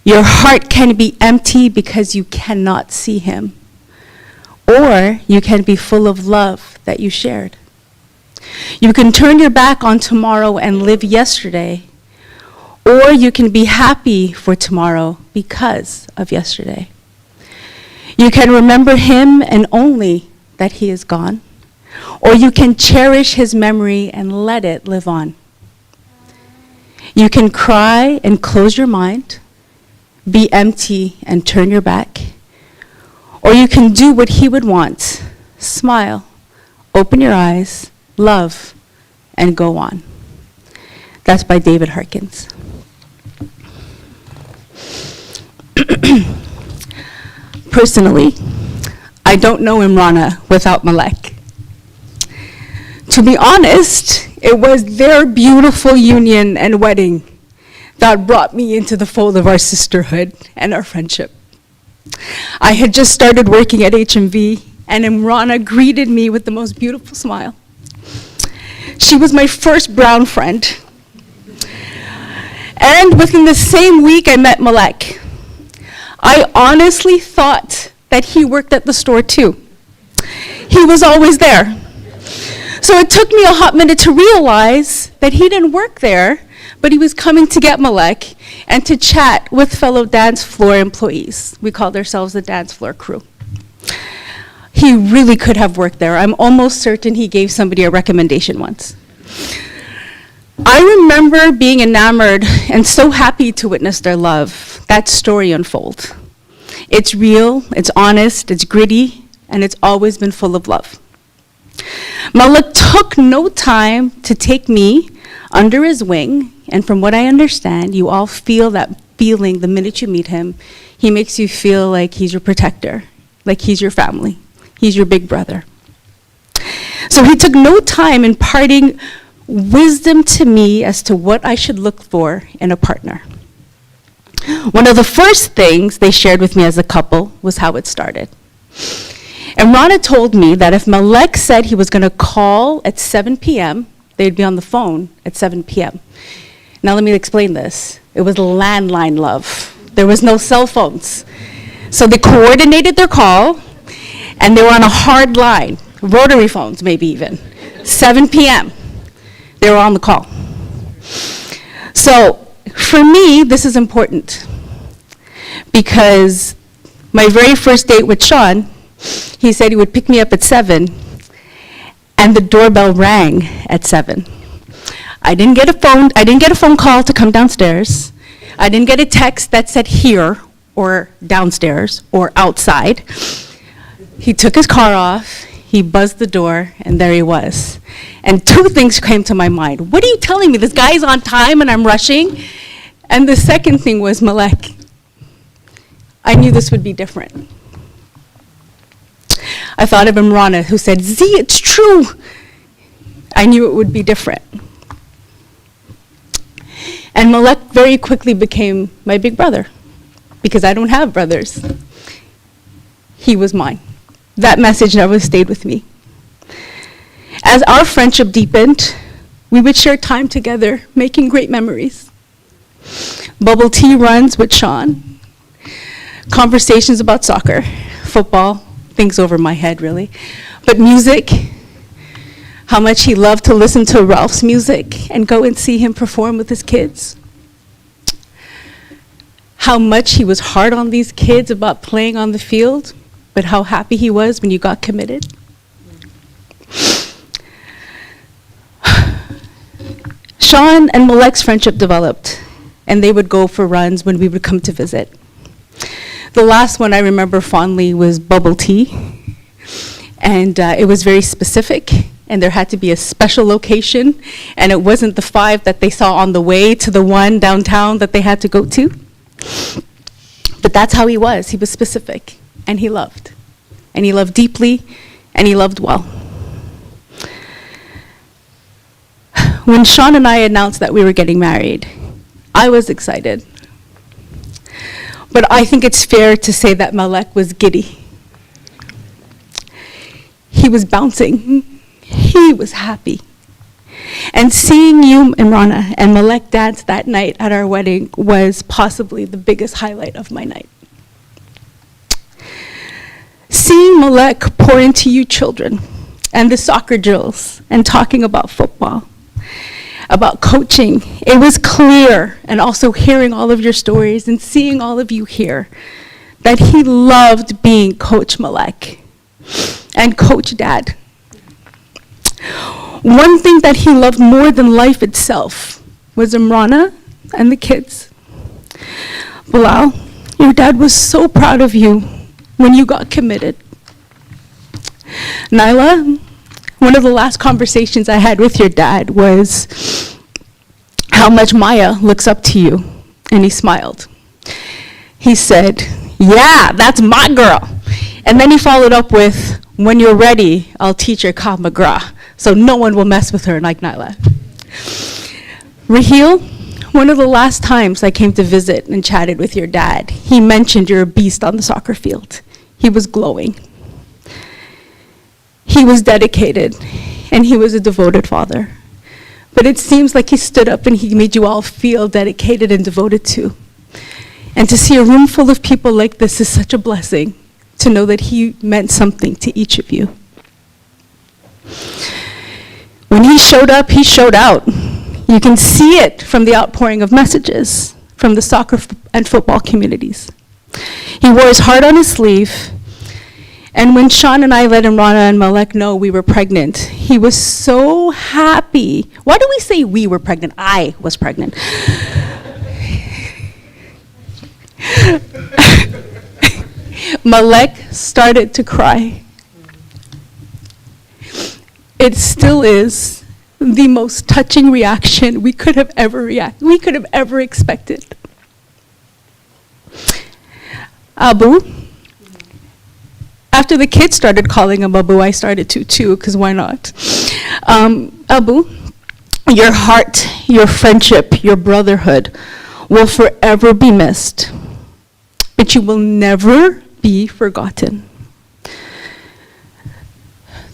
Your heart can be empty because you cannot see him, or you can be full of love that you shared. You can turn your back on tomorrow and live yesterday, or you can be happy for tomorrow because of yesterday. You can remember him and only that he is gone, or you can cherish his memory and let it live on. You can cry and close your mind, be empty and turn your back, or you can do what he would want, smile, open your eyes, love, and go on. That's by David Harkins. Personally, I don't know Imrana without Maleck. To be honest, it was their beautiful union and wedding that brought me into the fold of our sisterhood and our friendship. I had just started working at HMV, and Imrana greeted me with the most beautiful smile. She was my first brown friend. And within the same week, I met Maleck. I honestly thought that he worked at the store too. He was always there. So it took me a hot minute to realize that he didn't work there, but he was coming to get Maleck and to chat with fellow dance floor employees. We called ourselves the dance floor crew. He really could have worked there. I'm almost certain he gave somebody a recommendation once. I remember being enamored and so happy to witness their love, that story unfold. It's real, it's honest, it's gritty, and it's always been full of love. Maleck took no time to take me under his wing, and from what I understand, you all feel that feeling the minute you meet him. He makes you feel like he's your protector, like he's your family, he's your big brother. So he took no time imparting wisdom to me as to what I should look for in a partner. One of the first things they shared with me as a couple was how it started. Imrana told me that if Maleck said he was going to call at 7 p.m., they'd be on the phone at 7 p.m. Now let me explain this. It was landline love. There was no cell phones. So they coordinated their call, and they were on a hard line, rotary phones maybe even, 7 p.m. They were on the call. So for me, this is important because my very first date with Sean, he said he would pick me up at 7, and the doorbell rang at 7. I didn't get a phone call to come downstairs. I didn't get a text that said here or downstairs or outside. He took his car off, he buzzed the door, and there he was. And two things came to my mind. What are you telling me? This guy's on time and I'm rushing? And the second thing was Maleck. I knew this would be different. I thought of Imrana, who said, "Z, it's true." I knew it would be different. And Maleck very quickly became my big brother, because I don't have brothers. He was mine. That message never stayed with me. As our friendship deepened, we would share time together, making great memories. Bubble tea runs with Sean, conversations about soccer, football, things over my head really, but music, how much he loved to listen to Ralph's music and go and see him perform with his kids. How much he was hard on these kids about playing on the field, but how happy he was when you got committed. Sean and Maleck's friendship developed, and they would go for runs when we would come to visit. The last one I remember fondly was bubble tea, and it was very specific, and there had to be a special location, and it wasn't the 5 that they saw on the way to the one downtown that they had to go to. But that's how he was. He was specific, and he loved deeply, and he loved well. When Sean and I announced that we were getting married, I was excited. But I think it's fair to say that Maleck was giddy. He was bouncing. He was happy. And seeing you, Imrana, and Maleck dance that night at our wedding was possibly the biggest highlight of my night. Seeing Maleck pour into you children and the soccer drills and talking about football, about coaching, it was clear, and also hearing all of your stories and seeing all of you here, that he loved being Coach Maleck and Coach Dad. One thing that he loved more than life itself was Imrana and the kids. Bilal, your dad was so proud of you when you got committed. Nyla, one of the last conversations I had with your dad was how much Maya looks up to you, and he smiled. He said, "Yeah, that's my girl." And then he followed up with, "When you're ready, I'll teach her Krav Maga, so no one will mess with her like Nyla." Raheel, one of the last times I came to visit and chatted with your dad, he mentioned you're a beast on the soccer field. He was glowing. He was dedicated, and he was a devoted father. But it seems like he stood up and he made you all feel dedicated and devoted too. And to see a room full of people like this is such a blessing, to know that he meant something to each of you. When he showed up, he showed out. You can see it from the outpouring of messages from the soccer and football communities. He wore his heart on his sleeve, and when Sean and I let Imrana and Maleck know we were pregnant, he was so happy. Why do we say we were pregnant? I was pregnant. Maleck started to cry. It still is the most touching reaction we could have ever expected. Abu, after the kids started calling him Abu, I started to too, because why not? Abu, your heart, your friendship, your brotherhood will forever be missed, but you will never be forgotten.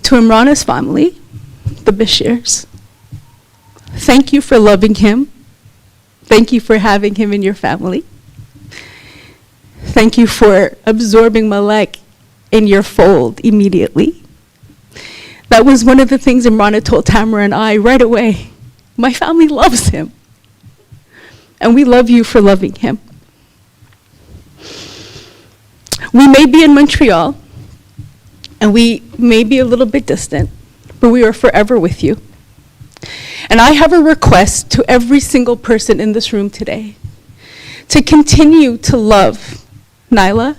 To Imrana's family, the Bashirs, thank you for loving him. Thank you for having him in your family. Thank you for absorbing Maleck in your fold immediately. That was one of the things Imrana told Tamara and I right away. My family loves him, and we love you for loving him. We may be in Montreal, and we may be a little bit distant, but we are forever with you. And I have a request to every single person in this room today to continue to love Nyla,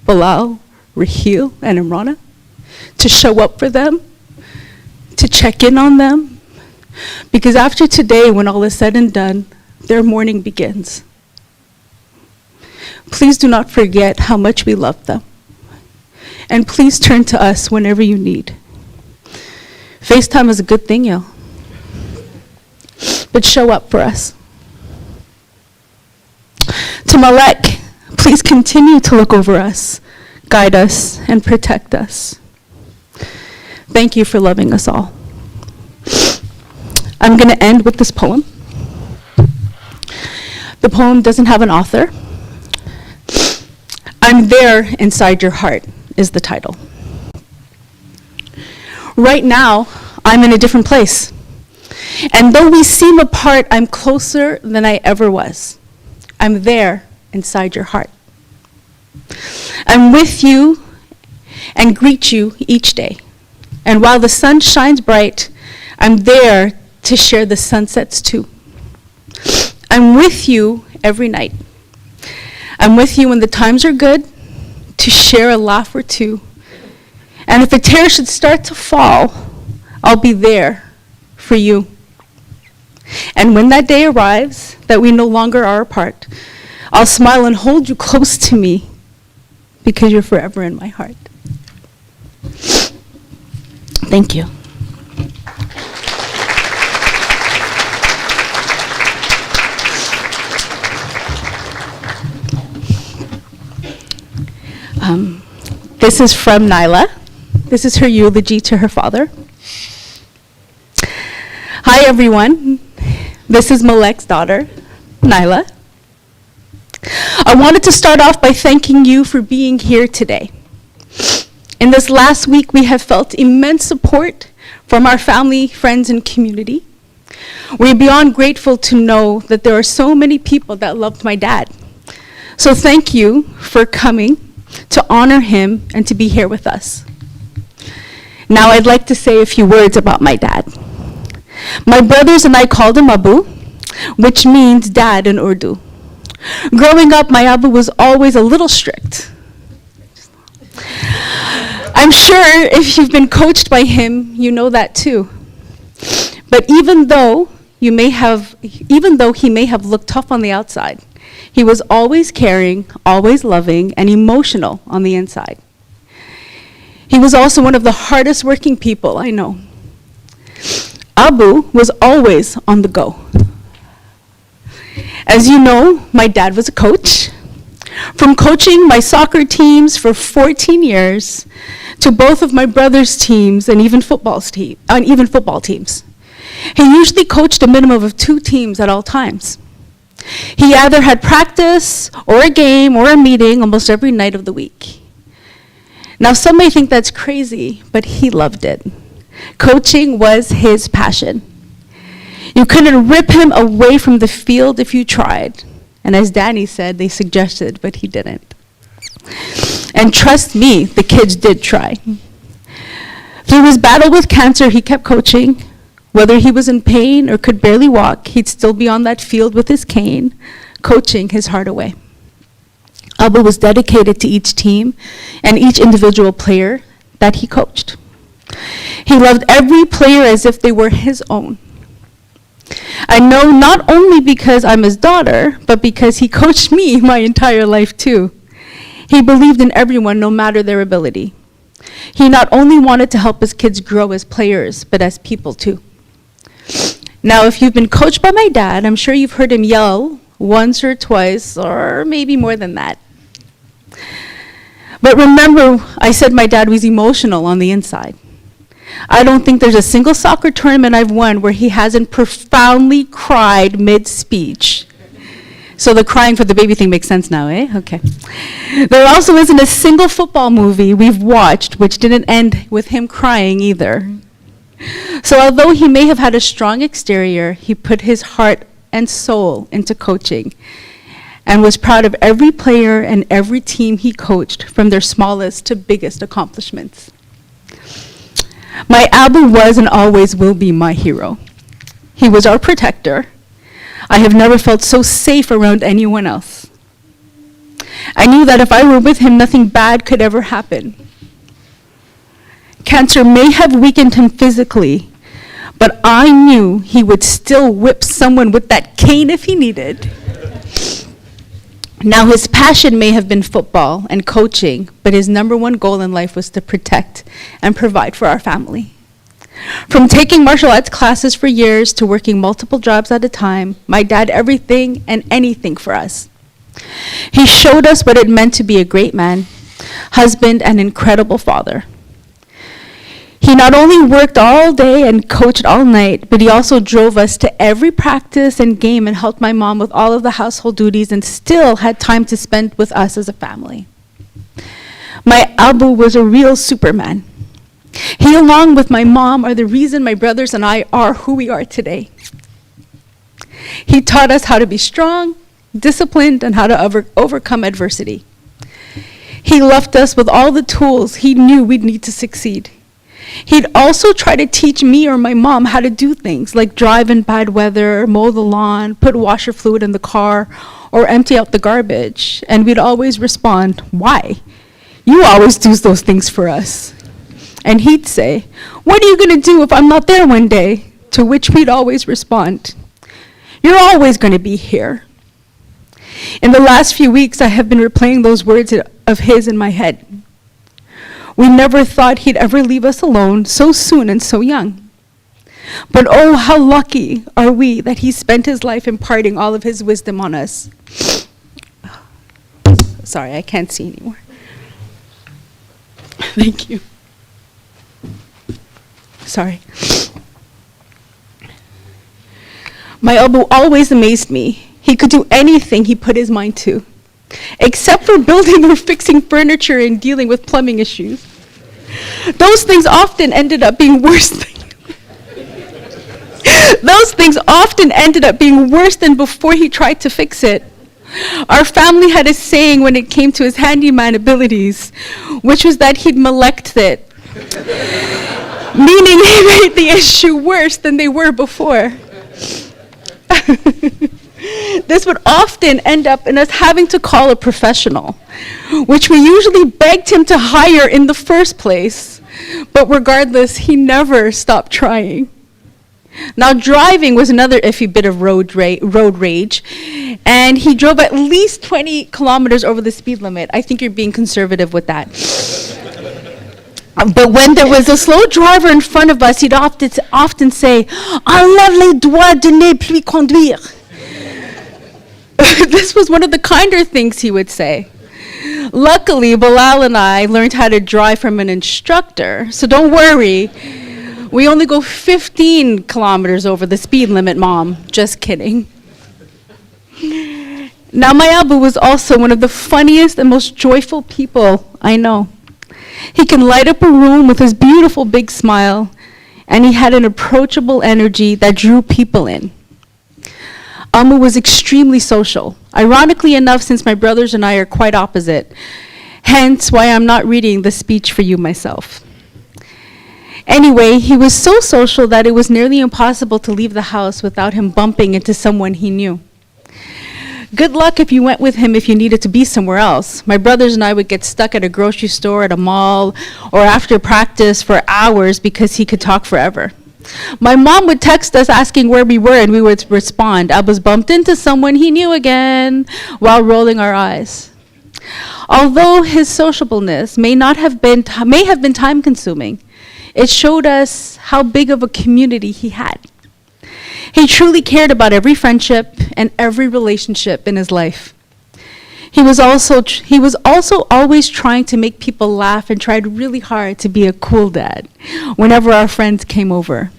Bilal, Raheel, and Imrana, to show up for them, to check in on them, because after today, when all is said and done, their mourning begins. Please do not forget how much we love them. And please turn to us whenever you need. FaceTime is a good thing, y'all. But show up for us. To Maleck, please continue to look over us, guide us, and protect us. Thank you for loving us all. I'm going to end with this poem. The poem doesn't have an author. I'm There Inside Your Heart is the title. Right now, I'm in a different place. And though we seem apart, I'm closer than I ever was. I'm there inside your heart. I'm with you and greet you each day. And while the sun shines bright, I'm there to share the sunsets too. I'm with you every night. I'm with you when the times are good, to share a laugh or two. And if a tear should start to fall, I'll be there for you. And when that day arrives, that we no longer are apart, I'll smile and hold you close to me, because you're forever in my heart. Thank you. This is from Nyla. This is her eulogy to her father. Hi everyone. This is Maleck's daughter, Nyla. I wanted to start off by thanking you for being here today. In this last week, we have felt immense support from our family, friends, and community. We're beyond grateful to know that there are so many people that loved my dad. So thank you for coming to honor him and to be here with us. Now I'd like to say a few words about my dad. My brothers and I called him Abu, which means dad in Urdu. Growing up, my Abu was always a little strict. I'm sure if you've been coached by him, you know that too. But even though he may have looked tough on the outside, he was always caring, always loving, and emotional on the inside. He was also one of the hardest working people I know. Abu was always on the go. As you know, my dad was a coach. From coaching my soccer teams for 14 years to both of my brother's teams and even football teams. He usually coached a minimum of 2 teams at all times. He either had practice or a game or a meeting almost every night of the week. Now, some may think that's crazy, but he loved it. Coaching was his passion. You couldn't rip him away from the field if you tried. And as Danny said, they suggested, but he didn't. And trust me, the kids did try. Through his battle with cancer, he kept coaching. Whether he was in pain or could barely walk, he'd still be on that field with his cane, coaching his heart away. Abu was dedicated to each team and each individual player that he coached. He loved every player as if they were his own. I know not only because I'm his daughter, but because he coached me my entire life too. He believed in everyone no matter their ability. He not only wanted to help his kids grow as players, but as people too. Now, if you've been coached by my dad, I'm sure you've heard him yell once or twice, or maybe more than that. But remember, I said my dad was emotional on the inside. I don't think there's a single soccer tournament I've won where he hasn't profoundly cried mid-speech. So the crying for the baby thing makes sense now, eh? Okay. There also isn't a single football movie we've watched which didn't end with him crying either. So although he may have had a strong exterior, he put his heart and soul into coaching and was proud of every player and every team he coached, from their smallest to biggest accomplishments. My Abu was and always will be my hero. He was our protector. I have never felt so safe around anyone else. I knew that if I were with him, nothing bad could ever happen. Cancer may have weakened him physically, but I knew he would still whip someone with that cane if he needed. Now, his passion may have been football and coaching, but his number one goal in life was to protect and provide for our family. From taking martial arts classes for years to working multiple jobs at a time, my dad did everything and anything for us. He showed us what it meant to be a great man, husband, and incredible father. He not only worked all day and coached all night, but he also drove us to every practice and game and helped my mom with all of the household duties and still had time to spend with us as a family. My Abu was a real Superman. He, along with my mom, are the reason my brothers and I are who we are today. He taught us how to be strong, disciplined, and how to overcome adversity. He left us with all the tools he knew we'd need to succeed. He'd also try to teach me or my mom how to do things like drive in bad weather, mow the lawn, put washer fluid in the car, or empty out the garbage. And we'd always respond, "Why? You always do those things for us." And he'd say, "What are you going to do if I'm not there one day?" To which we'd always respond, "You're always going to be here." In the last few weeks, I have been replaying those words of his in my head. We never thought he'd ever leave us alone so soon and so young. But oh, how lucky are we that he spent his life imparting all of his wisdom on us. Sorry, I can't see anymore. Thank you. My Abu always amazed me. He could do anything he put his mind to, except for building or fixing furniture and dealing with plumbing issues. Those things often ended up being worse than before he tried to fix it. Our family had a saying when it came to his handyman abilities, which was that he'd Malecked it, meaning he made the issue worse than they were before. This would often end up in us having to call a professional, which we usually begged him to hire in the first place. But regardless, he never stopped trying. Now, driving was another iffy bit of road rage, and he drove at least 20 kilometers over the speed limit. I think you're being conservative with that. But when there was a slow driver in front of us, he'd often say, "Enlève les doigts de nez puis conduire." This was one of the kinder things he would say. Luckily, Bilal and I learned how to drive from an instructor, so don't worry. We only go 15 kilometers over the speed limit, Mom. Just kidding. Now, my Abu was also one of the funniest and most joyful people I know. He can light up a room with his beautiful big smile, and he had an approachable energy that drew people in. Amu was extremely social. Ironically enough, since my brothers and I are quite opposite, hence why I'm not reading the speech for you myself. Anyway, he was so social that it was nearly impossible to leave the house without him bumping into someone he knew. Good luck if you went with him if you needed to be somewhere else. My brothers and I would get stuck at a grocery store, at a mall, or after practice for hours because he could talk forever. My mom would text us asking where we were, and we would respond, "I was bumped into someone he knew again," while rolling our eyes. Although his sociableness may have been time-consuming, it showed us how big of a community he had. He truly cared about every friendship and every relationship in his life. He was also always trying to make people laugh and tried really hard to be a cool dad whenever our friends came over.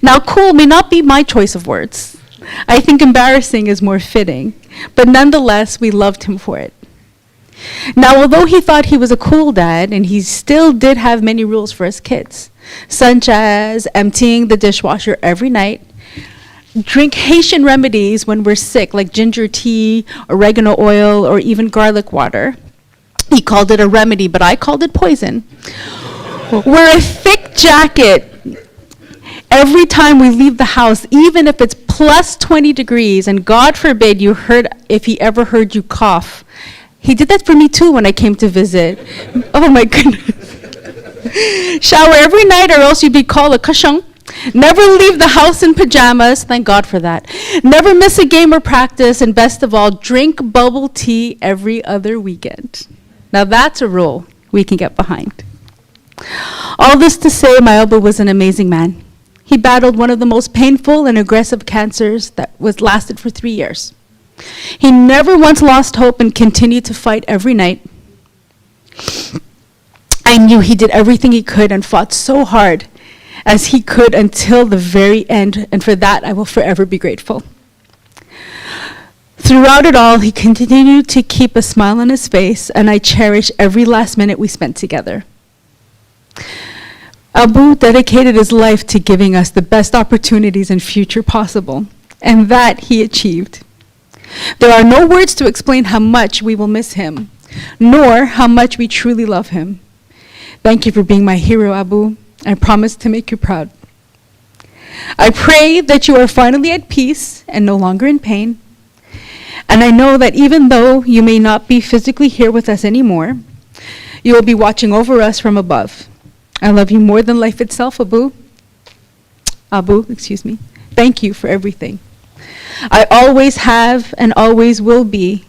Now, cool may not be my choice of words. I think embarrassing is more fitting, but nonetheless, we loved him for it. Now, although he thought he was a cool dad, and he still did have many rules for his kids, such as emptying the dishwasher every night, drink Haitian remedies when we're sick, like ginger tea, oregano oil, or even garlic water. He called it a remedy, but I called it poison. Wear a thick jacket every time we leave the house, even if it's plus 20 degrees, and God forbid if he ever heard you cough. He did that for me too when I came to visit. Oh my goodness. Shower every night or else you'd be called a cochon. Never leave the house in pajamas, thank God for that. Never miss a game or practice, and best of all, drink bubble tea every other weekend. Now that's a rule we can get behind. All this to say, my Abu was an amazing man. He battled one of the most painful and aggressive cancers that lasted for 3 years. He never once lost hope and continued to fight every night. I knew he did everything he could and fought so hard as he could until the very end, and for that I will forever be grateful. Throughout it all, he continued to keep a smile on his face, and I cherish every last minute we spent together. Abu dedicated his life to giving us the best opportunities and future possible, and that he achieved. There are no words to explain how much we will miss him, nor how much we truly love him. Thank you for being my hero, Abu. I promise to make you proud. I pray that you are finally at peace and no longer in pain. And I know that even though you may not be physically here with us anymore, you will be watching over us from above. I love you more than life itself, Abu. Thank you for everything. I always have and always will be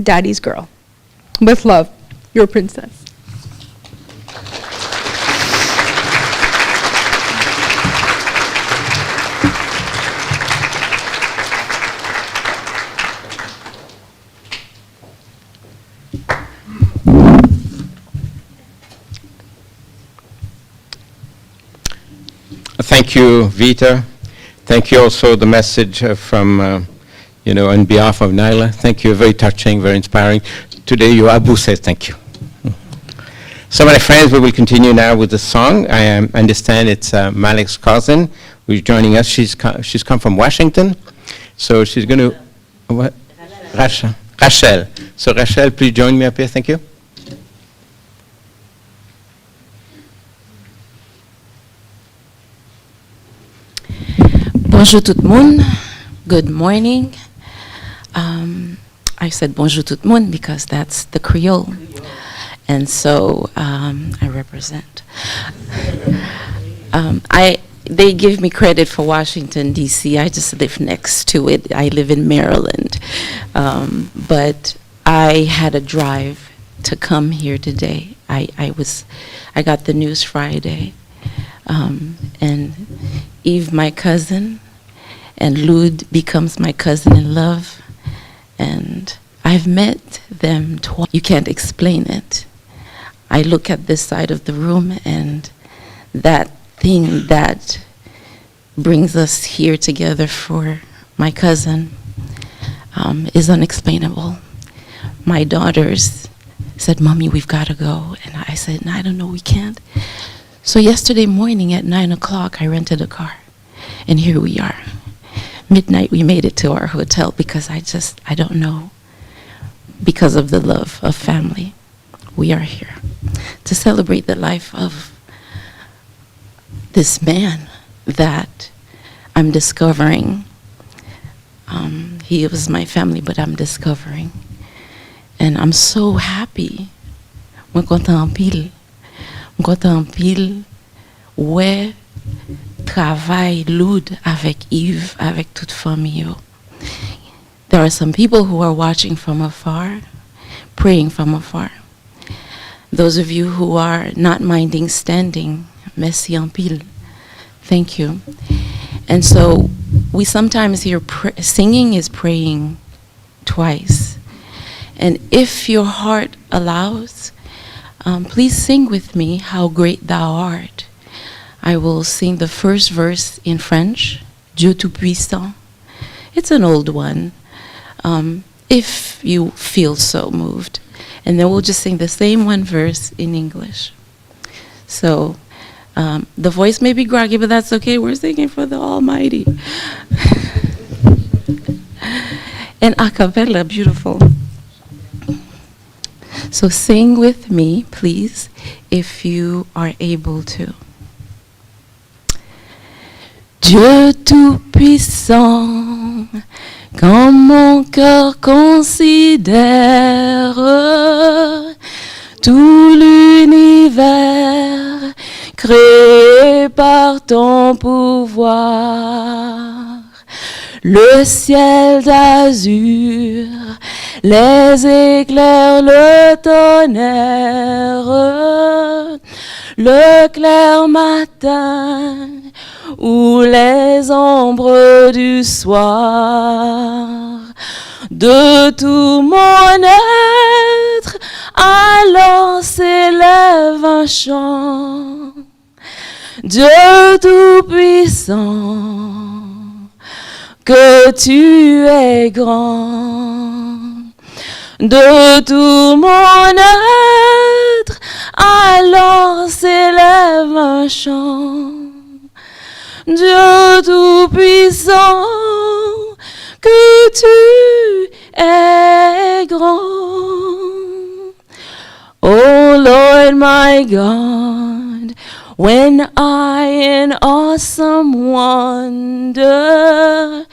Daddy's girl. With love, your princess. Thank you, Vita. Thank you also the message from, on behalf of Nyla. Thank you, very touching, very inspiring. Today, you Abu says thank you. So my friends, we will continue now with the song. I understand it's Maleck's cousin who's joining us. She's come from Washington. So she's going to, what? Rachel. So Rachel, please join me up here. Thank you. Bonjour tout le monde. Good morning. I said bonjour tout le monde because that's the Creole. And so I represent. They give me credit for Washington, D.C. I just live next to it. I live in Maryland. But I had a drive to come here today. I got the news Friday. And Eve, my cousin, and Lud becomes my cousin in love. And I've met them twice. You can't explain it. I look at this side of the room, and that thing that brings us here together for my cousin is unexplainable. My daughters said, "Mommy, we've got to go." And I said, "No, I don't know, we can't." So yesterday morning at 9 o'clock, I rented a car, and here we are. Midnight, we made it to our hotel because I don't know. Because of the love of family, we are here to celebrate the life of this man that I'm discovering. He was my family, but I'm discovering. And I'm so happy. Mwen kontan en pile. Mwen kontan en pile. Ouais. Travail lourd avec Yves, avec toute famille. There are some people who are watching from afar, praying from afar. Those of you who are not minding standing, merci en pile. Thank you. And so we sometimes hear singing is praying twice. And if your heart allows, please sing with me, How Great Thou Art. I will sing the first verse in French, Dieu Tout-Puissant. It's an old one, if you feel so moved. And then we'll just sing the same one verse in English. So the voice may be groggy, but that's okay. We're singing for the Almighty. And a cappella, beautiful. So sing with me, please, if you are able to. Dieu Tout-Puissant, quand mon cœur considère tout l'univers créé par ton pouvoir, le ciel d'azur, les éclairs, le tonnerre, le clair matin ou les ombres du soir. De tout mon être, alors s'élève un chant. Dieu Tout-Puissant, que tu es grand. De tout mon être, alors s'élève un chant. Dieu Tout-Puissant, que tu es grand. Oh Lord my God, when I in awesome wonder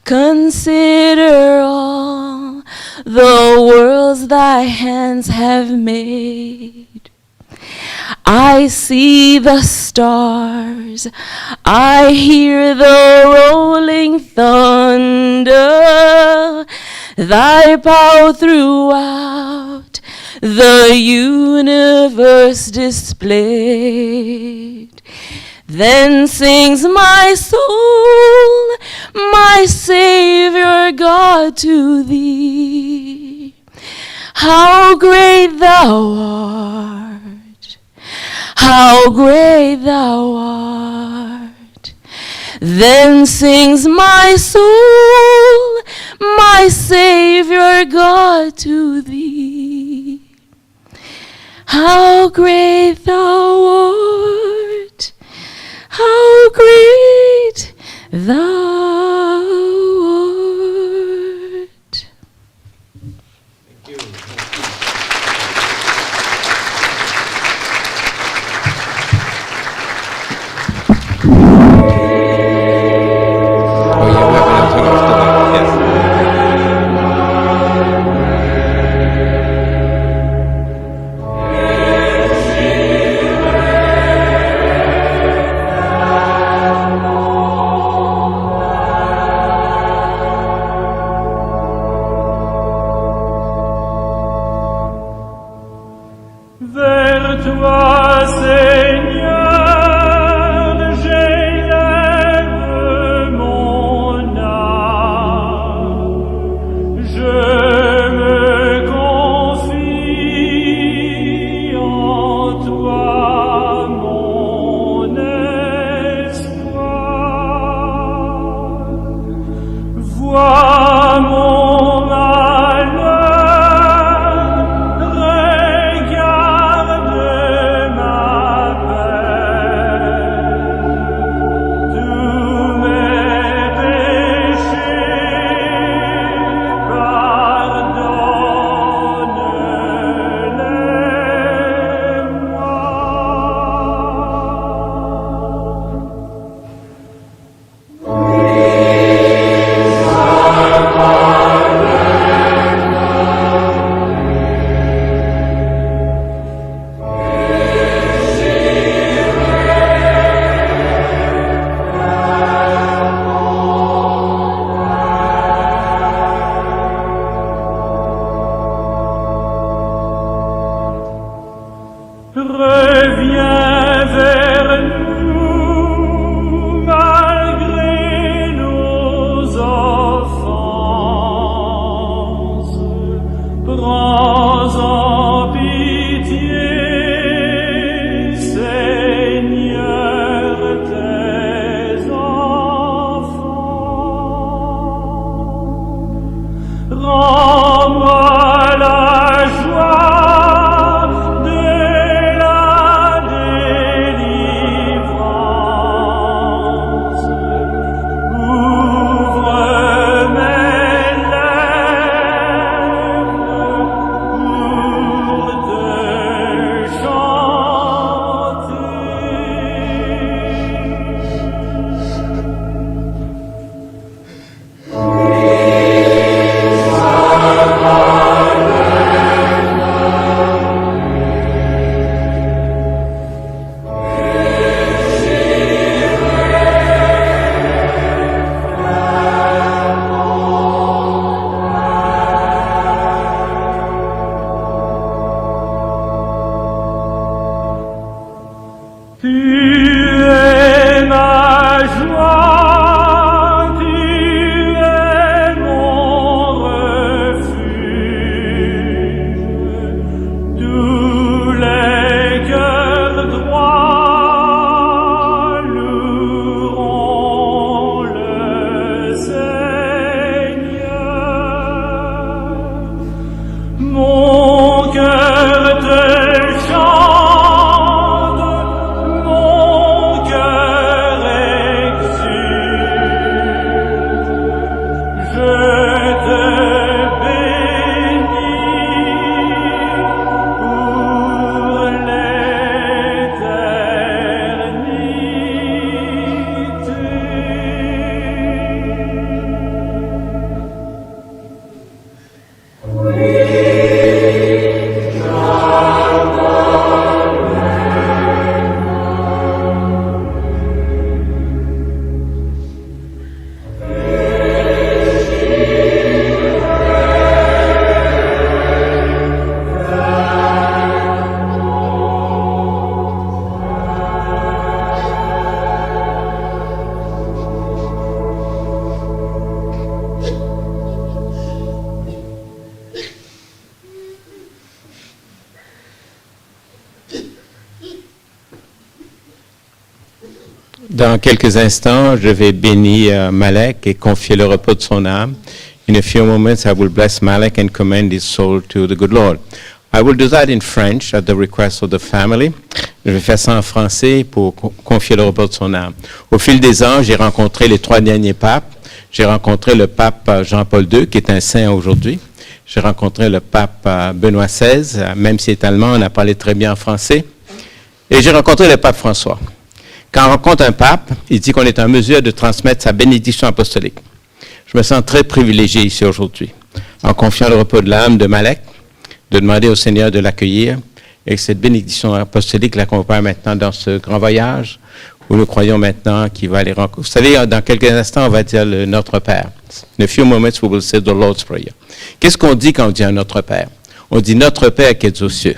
consider all the worlds thy hands have made, I see the stars, I hear the rolling thunder, thy power throughout the universe displayed. Then sings my soul, my Savior God, to thee. How great thou art, how great thou art. Then sings my soul, my Savior God, to thee. How great thou art, how great thou art. Oh, yeah, we're going to turn off the light. Yes. Vers toi, Seigneur, j'élève mon âme. Je me confie en toi, mon espoir. Vois mon malheur, regarde ma peine, tous mes péchés, pardonne-les-moi. Dans quelques instants, je vais bénir Maleck et confier le repos de son âme. In a few moments, I will bless Maleck and commend his soul to the good Lord. I will do that in French at the request of the family. Je vais faire ça en français pour confier le repos de son âme. Au fil des ans, j'ai rencontré les 3 derniers papes. J'ai rencontré le pape Jean-Paul II, qui est un saint aujourd'hui. J'ai rencontré le pape Benoît XVI, même s'il est allemand, on a parlé très bien en français. Et j'ai rencontré le pape François. Quand on rencontre un pape, il dit qu'on est en mesure de transmettre sa bénédiction apostolique. Je me sens très privilégié ici aujourd'hui, en confiant le repos de l'âme de Maleck, de demander au Seigneur de l'accueillir et que cette bénédiction apostolique l'accompagne maintenant dans ce grand voyage où nous croyons maintenant qu'il va aller rencontrer. Vous savez, dans quelques instants, on va dire le Notre Père. In a few moments, we will say the Lord's Prayer. Qu'est-ce qu'on dit quand on dit un Notre Père? On dit Notre Père qui est aux cieux.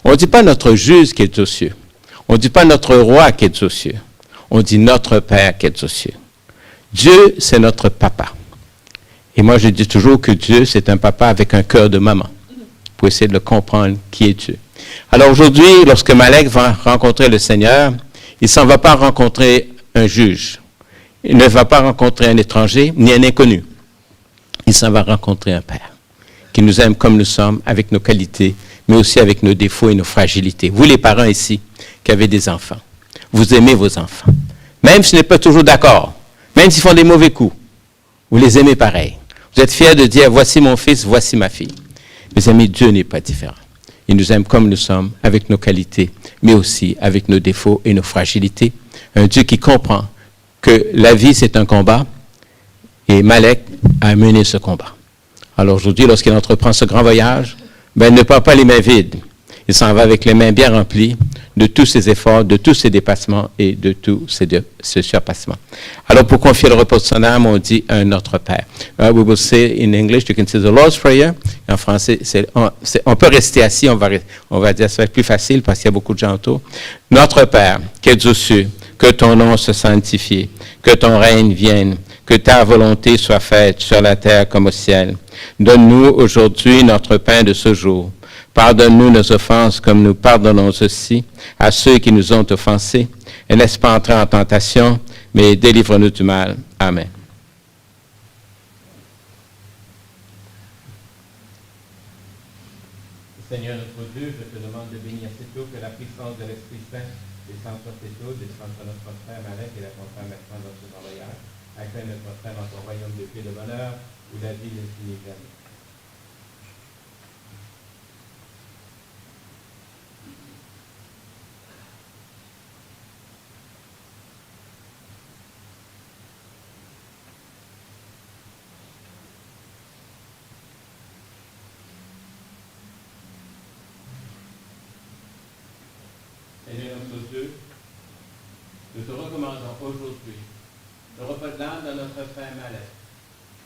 On ne dit pas notre juge qui est aux cieux. On ne dit pas notre roi qui est aux cieux. On dit notre Père qui est aux cieux. Dieu, c'est notre papa. Et moi, je dis toujours que Dieu, c'est un papa avec un cœur de maman, pour essayer de le comprendre qui est Dieu. Alors aujourd'hui, lorsque Maleck va rencontrer le Seigneur, il ne s'en va pas rencontrer un juge. Il ne va pas rencontrer un étranger, ni un inconnu. Il s'en va rencontrer un Père qui nous aime comme nous sommes, avec nos qualités, mais aussi avec nos défauts et nos fragilités. Vous, les parents ici, qui avez des enfants, vous aimez vos enfants. Même s'ils ne sont pas toujours d'accord, même s'ils font des mauvais coups, vous les aimez pareil. Vous êtes fiers de dire, voici mon fils, voici ma fille. Mes amis, Dieu n'est pas différent. Il nous aime comme nous sommes, avec nos qualités, mais aussi avec nos défauts et nos fragilités. Un Dieu qui comprend que la vie, c'est un combat, et Maleck a mené ce combat. Alors aujourd'hui, lorsqu'il entreprend ce grand voyage, il ne part pas les mains vides. Il s'en va avec les mains bien remplies de tous ses efforts, de tous ses dépassements et de tous ses surpassements. Alors, pour confier le repos de son âme, on dit un Notre Père. We will say in English, you can say the Lord's Prayer. En français, on peut rester assis, on va dire, ça va être plus facile parce qu'il y a beaucoup de gens autour. Notre Père, qui es aux cieux, que ton nom se sanctifie, que ton règne vienne, que ta volonté soit faite sur la terre comme au ciel. Donne-nous aujourd'hui notre pain de ce jour. Pardonne-nous nos offenses comme nous pardonnons aussi à ceux qui nous ont offensés. Et laisse pas entrer en tentation, mais délivre-nous du mal. Amen. Seigneur notre Dieu, je te demande de bénir cette eau, que la puissance de l'Esprit Saint descende sur cette eau, descende sur notre frère Maleck et l'accompagne maintenant dans ce grand voyage. Accueille notre frère dans ton royaume de paix et de bonheur, où la vie ne finit jamais. Seigneur notre Dieu, nous te recommandons aujourd'hui le repas de l'âme de notre frère Maleck.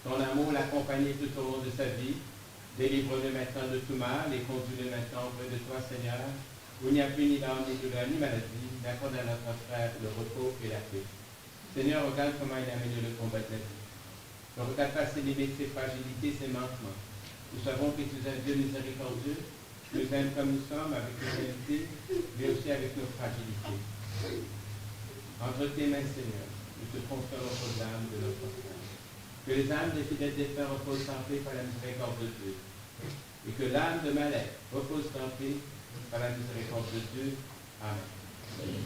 Ton amour l'accompagne tout au long de sa vie. Délivre-le maintenant de tout mal et conduis-le maintenant auprès de toi, Seigneur, où il n'y a plus ni d'âme, ni douleur, ni maladie. Accorde à notre frère le repos et la paix. Seigneur, regarde comment il a mené le combat de la vie. Ne regarde pas ses limites, ses fragilités, ses manquements. Nous savons que tu es un Dieu miséricordieux. Tu nous aimes comme nous sommes, avec nos qualités, mais aussi avec nos fragilités. Entre tes mains, Seigneur, nous te confions l'offre d'âme de notre frère. Que les âmes des fidèles défunts reposent en paix par la miséricorde de Dieu. Et que l'âme de Maleck repose en paix par la miséricorde de Dieu. Amen.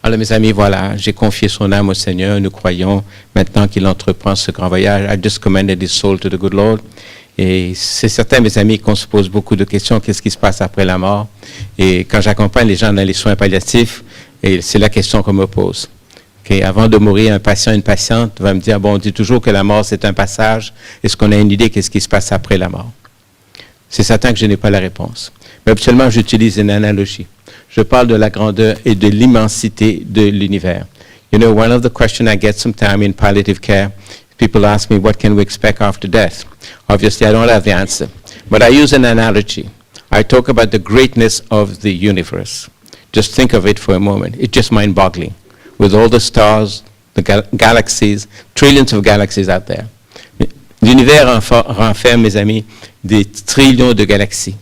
Alors mes amis, voilà, j'ai confié son âme au Seigneur. Nous croyons maintenant qu'il entreprend ce grand voyage. I just commended his soul to the good Lord. Et c'est certain, mes amis, qu'on se pose beaucoup de questions. Qu'est-ce qui se passe après la mort? Et quand j'accompagne les gens dans les soins palliatifs, et c'est la question qu'on me pose. Okay, avant de mourir, un patient, une patiente va me dire, bon, on dit toujours que la mort, c'est un passage. Est-ce qu'on a une idée qu'est-ce qui se passe après la mort? C'est certain que je n'ai pas la réponse. Mais absolument, j'utilise une analogie. Je parle de la grandeur et de l'immensité de l'univers. You know, one of the questions I get sometimes in palliative care, people ask me, what can we expect after death? Obviously, I don't have the answer. But I use an analogy. I talk about the greatness of the universe. Just think of it for a moment. It's just mind-boggling. With all the stars, the galaxies, trillions of galaxies out there. L'univers renferme, mes amis, des trillions de galaxies.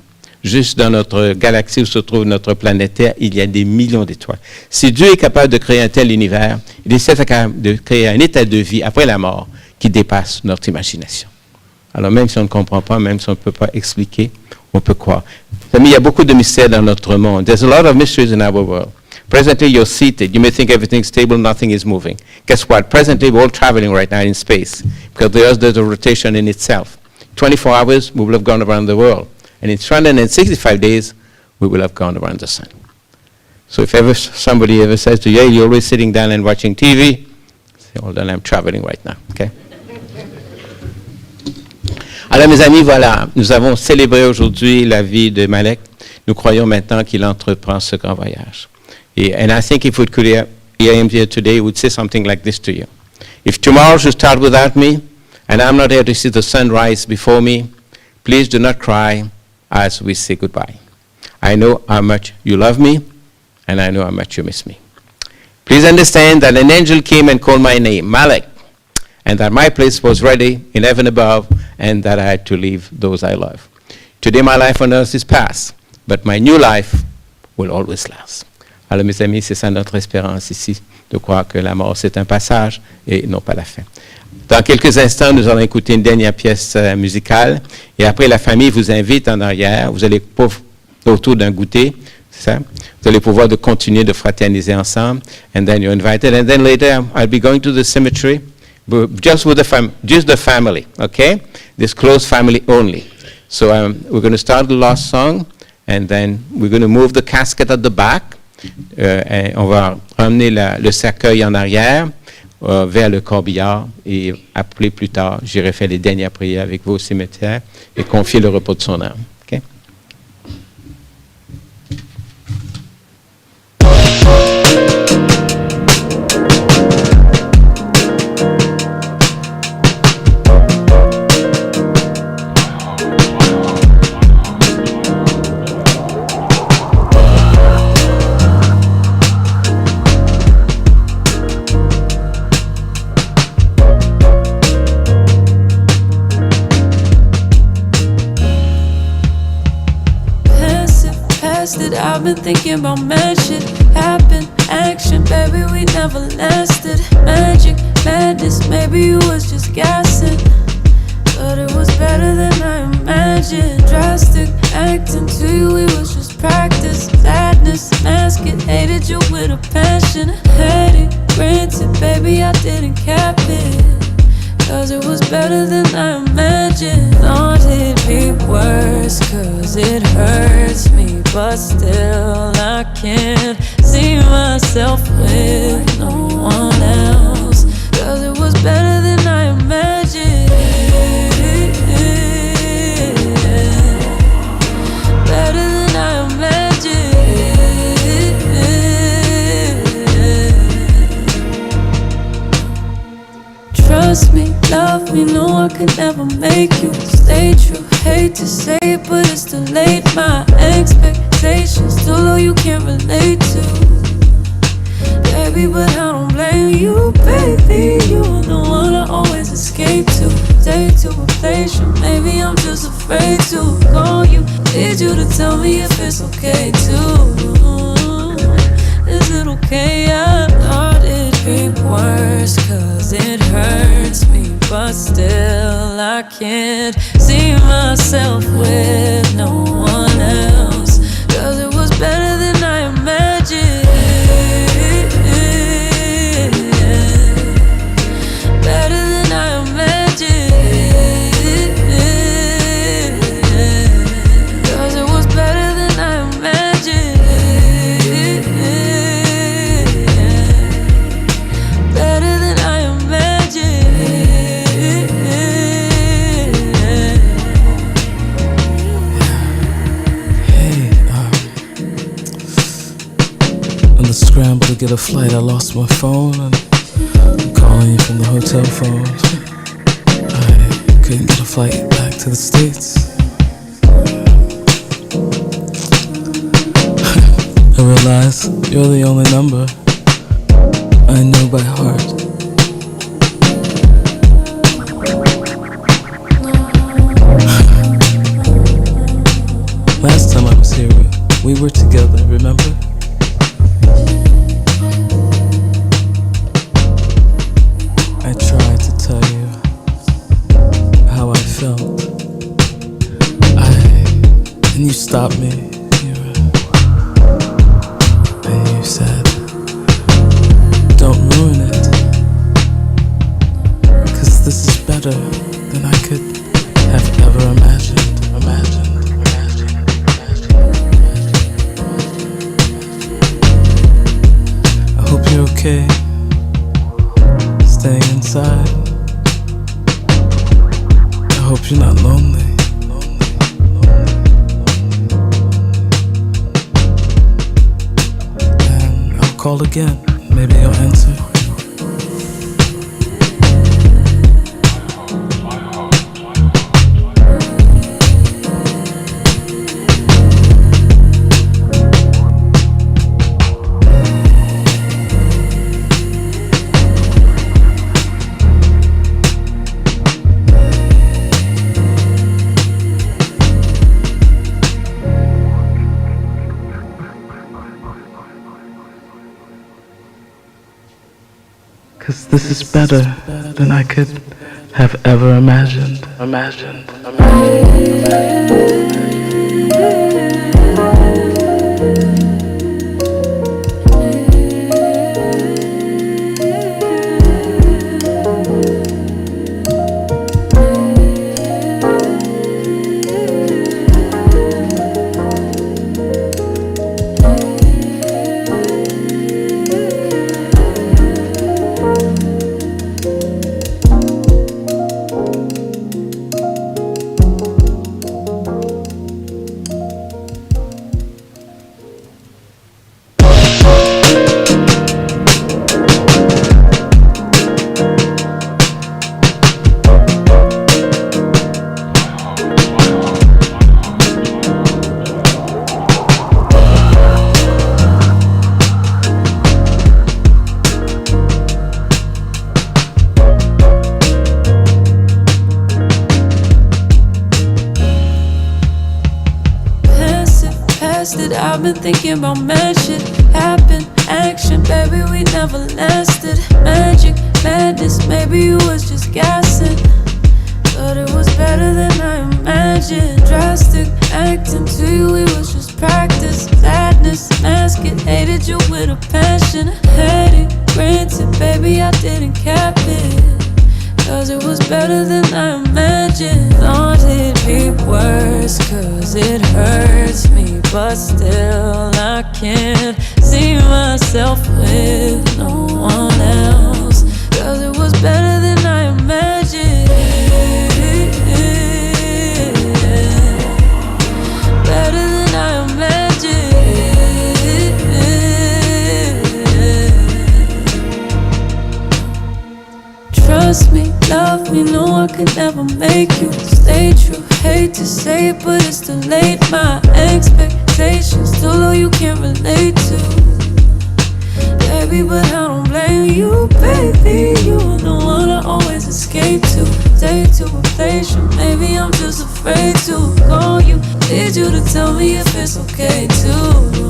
Juste dans notre galaxie où se trouve notre planète Terre, il y a des millions d'étoiles. Si Dieu est capable de créer un tel univers, il est capable de créer un état de vie après la mort qui dépasse notre imagination. Alors même si on ne comprend pas, même si on ne peut pas expliquer, on peut croire. Il y a beaucoup de mystères dans notre monde. There's a lot of mysteries in our world. Presently, you're seated. You may think everything's stable, nothing is moving. Guess what? Presently, we're all traveling right now in space because the Earth does a rotation in itself. 24 hours, we will have gone around the world. And in 365 days, we will have gone around the sun. So if ever somebody ever says to you, hey, you're always sitting down and watching TV, say, hold on, I'm traveling right now, okay? Alors mes amis, voilà, nous avons célébré aujourd'hui la vie de Maleck. Nous croyons maintenant qu'il entreprend ce grand voyage. And I think if we could hear him here today, he would say something like this to you. If tomorrow should start without me, and I'm not here to see the sun rise before me, please do not cry as we say goodbye. I know how much you love me, and I know how much you miss me. Please understand that an angel came and called my name, Maleck, and that my place was ready in heaven above, and that I had to leave those I love. Today my life on earth is past, but my new life will always last. Alors mes amis, c'est ça notre espérance ici, de croire que la mort c'est un passage et non pas la fin. Dans quelques instants, nous allons écouter une dernière pièce musicale, et après la famille vous invite en arrière, vous allez autour d'un goûter, c'est ça? Vous allez pouvoir de continuer de fraterniser ensemble, and then you're invited, and then later I'll be going to the cemetery, just with the family, okay? This close family only. So we're going to start the last song, and then we're going to move the casket at the back. On va ramener le cercueil en arrière vers le corbillard, et après plus tard, j'irai faire les dernières prières avec vous au cimetière et confier le repos de son âme. Okay? I've been thinking about mad shit happen, action, baby, we never lasted. Magic, madness, maybe you was just gassing, but it was better than I imagined. Drastic acting to you, it was just practice. Sadness, mask it, hated you with a passion. Had it, granted, baby, I didn't cap it, cause it was better than I imagined. Thought it'd be worse, cause it hurts me, but still I can't see myself with no one else, cause it was better than I imagined. Better than I imagined. Trust me, love me, no, I could never make you stay true. Hate to say it, but it's too late. My expectations too low, you can't relate to, baby, but I don't blame you, baby. You're the one I always escape to. Day to replace you, maybe I'm just afraid to call you. Need you to tell me if it's okay too. Is it okay? I thought it'd be worse, cause it hurts me, but still I can't see myself with no one else, cause it was better than I imagined. Better than I imagined, cause it was better than I imagined. Better than I imagined. On the scramble to get a flight, I lost my phone, and I'm calling you from the hotel phone. I couldn't get a flight back to the States. I realize you're the only number I know by heart. Last time I tried to tell you how I felt, and you stopped me. And you said, don't ruin it, 'cause this is better than I could have ever imagined. I hope you're okay, staying inside. I hope you're not lonely. And I'll call again, maybe you'll answer. Cause this is better than I could have ever imagined. I've been thinking about mad shit happen, action, baby, we never lasted. Magic, madness, maybe you was just gassing, but it was better than I imagined. Drastic acting to you, it was just practice. Sadness, mask it, hated you with a passion. Had it, granted, baby, I didn't cap it, 'cause it was better than I imagined. Thought it'd be worse, 'cause it hurts me, but still I can't see myself with no one else, 'cause it was better than I imagined. Better than I imagined. Trust me, love me, no I could never make you stay true. Hate to say it, but it's too late. My expectations too low, you can't relate to, baby, but I don't blame you, baby. You are the one I always escape to. Day to replace you, maybe I'm just afraid to call you. Need you to tell me if it's okay too.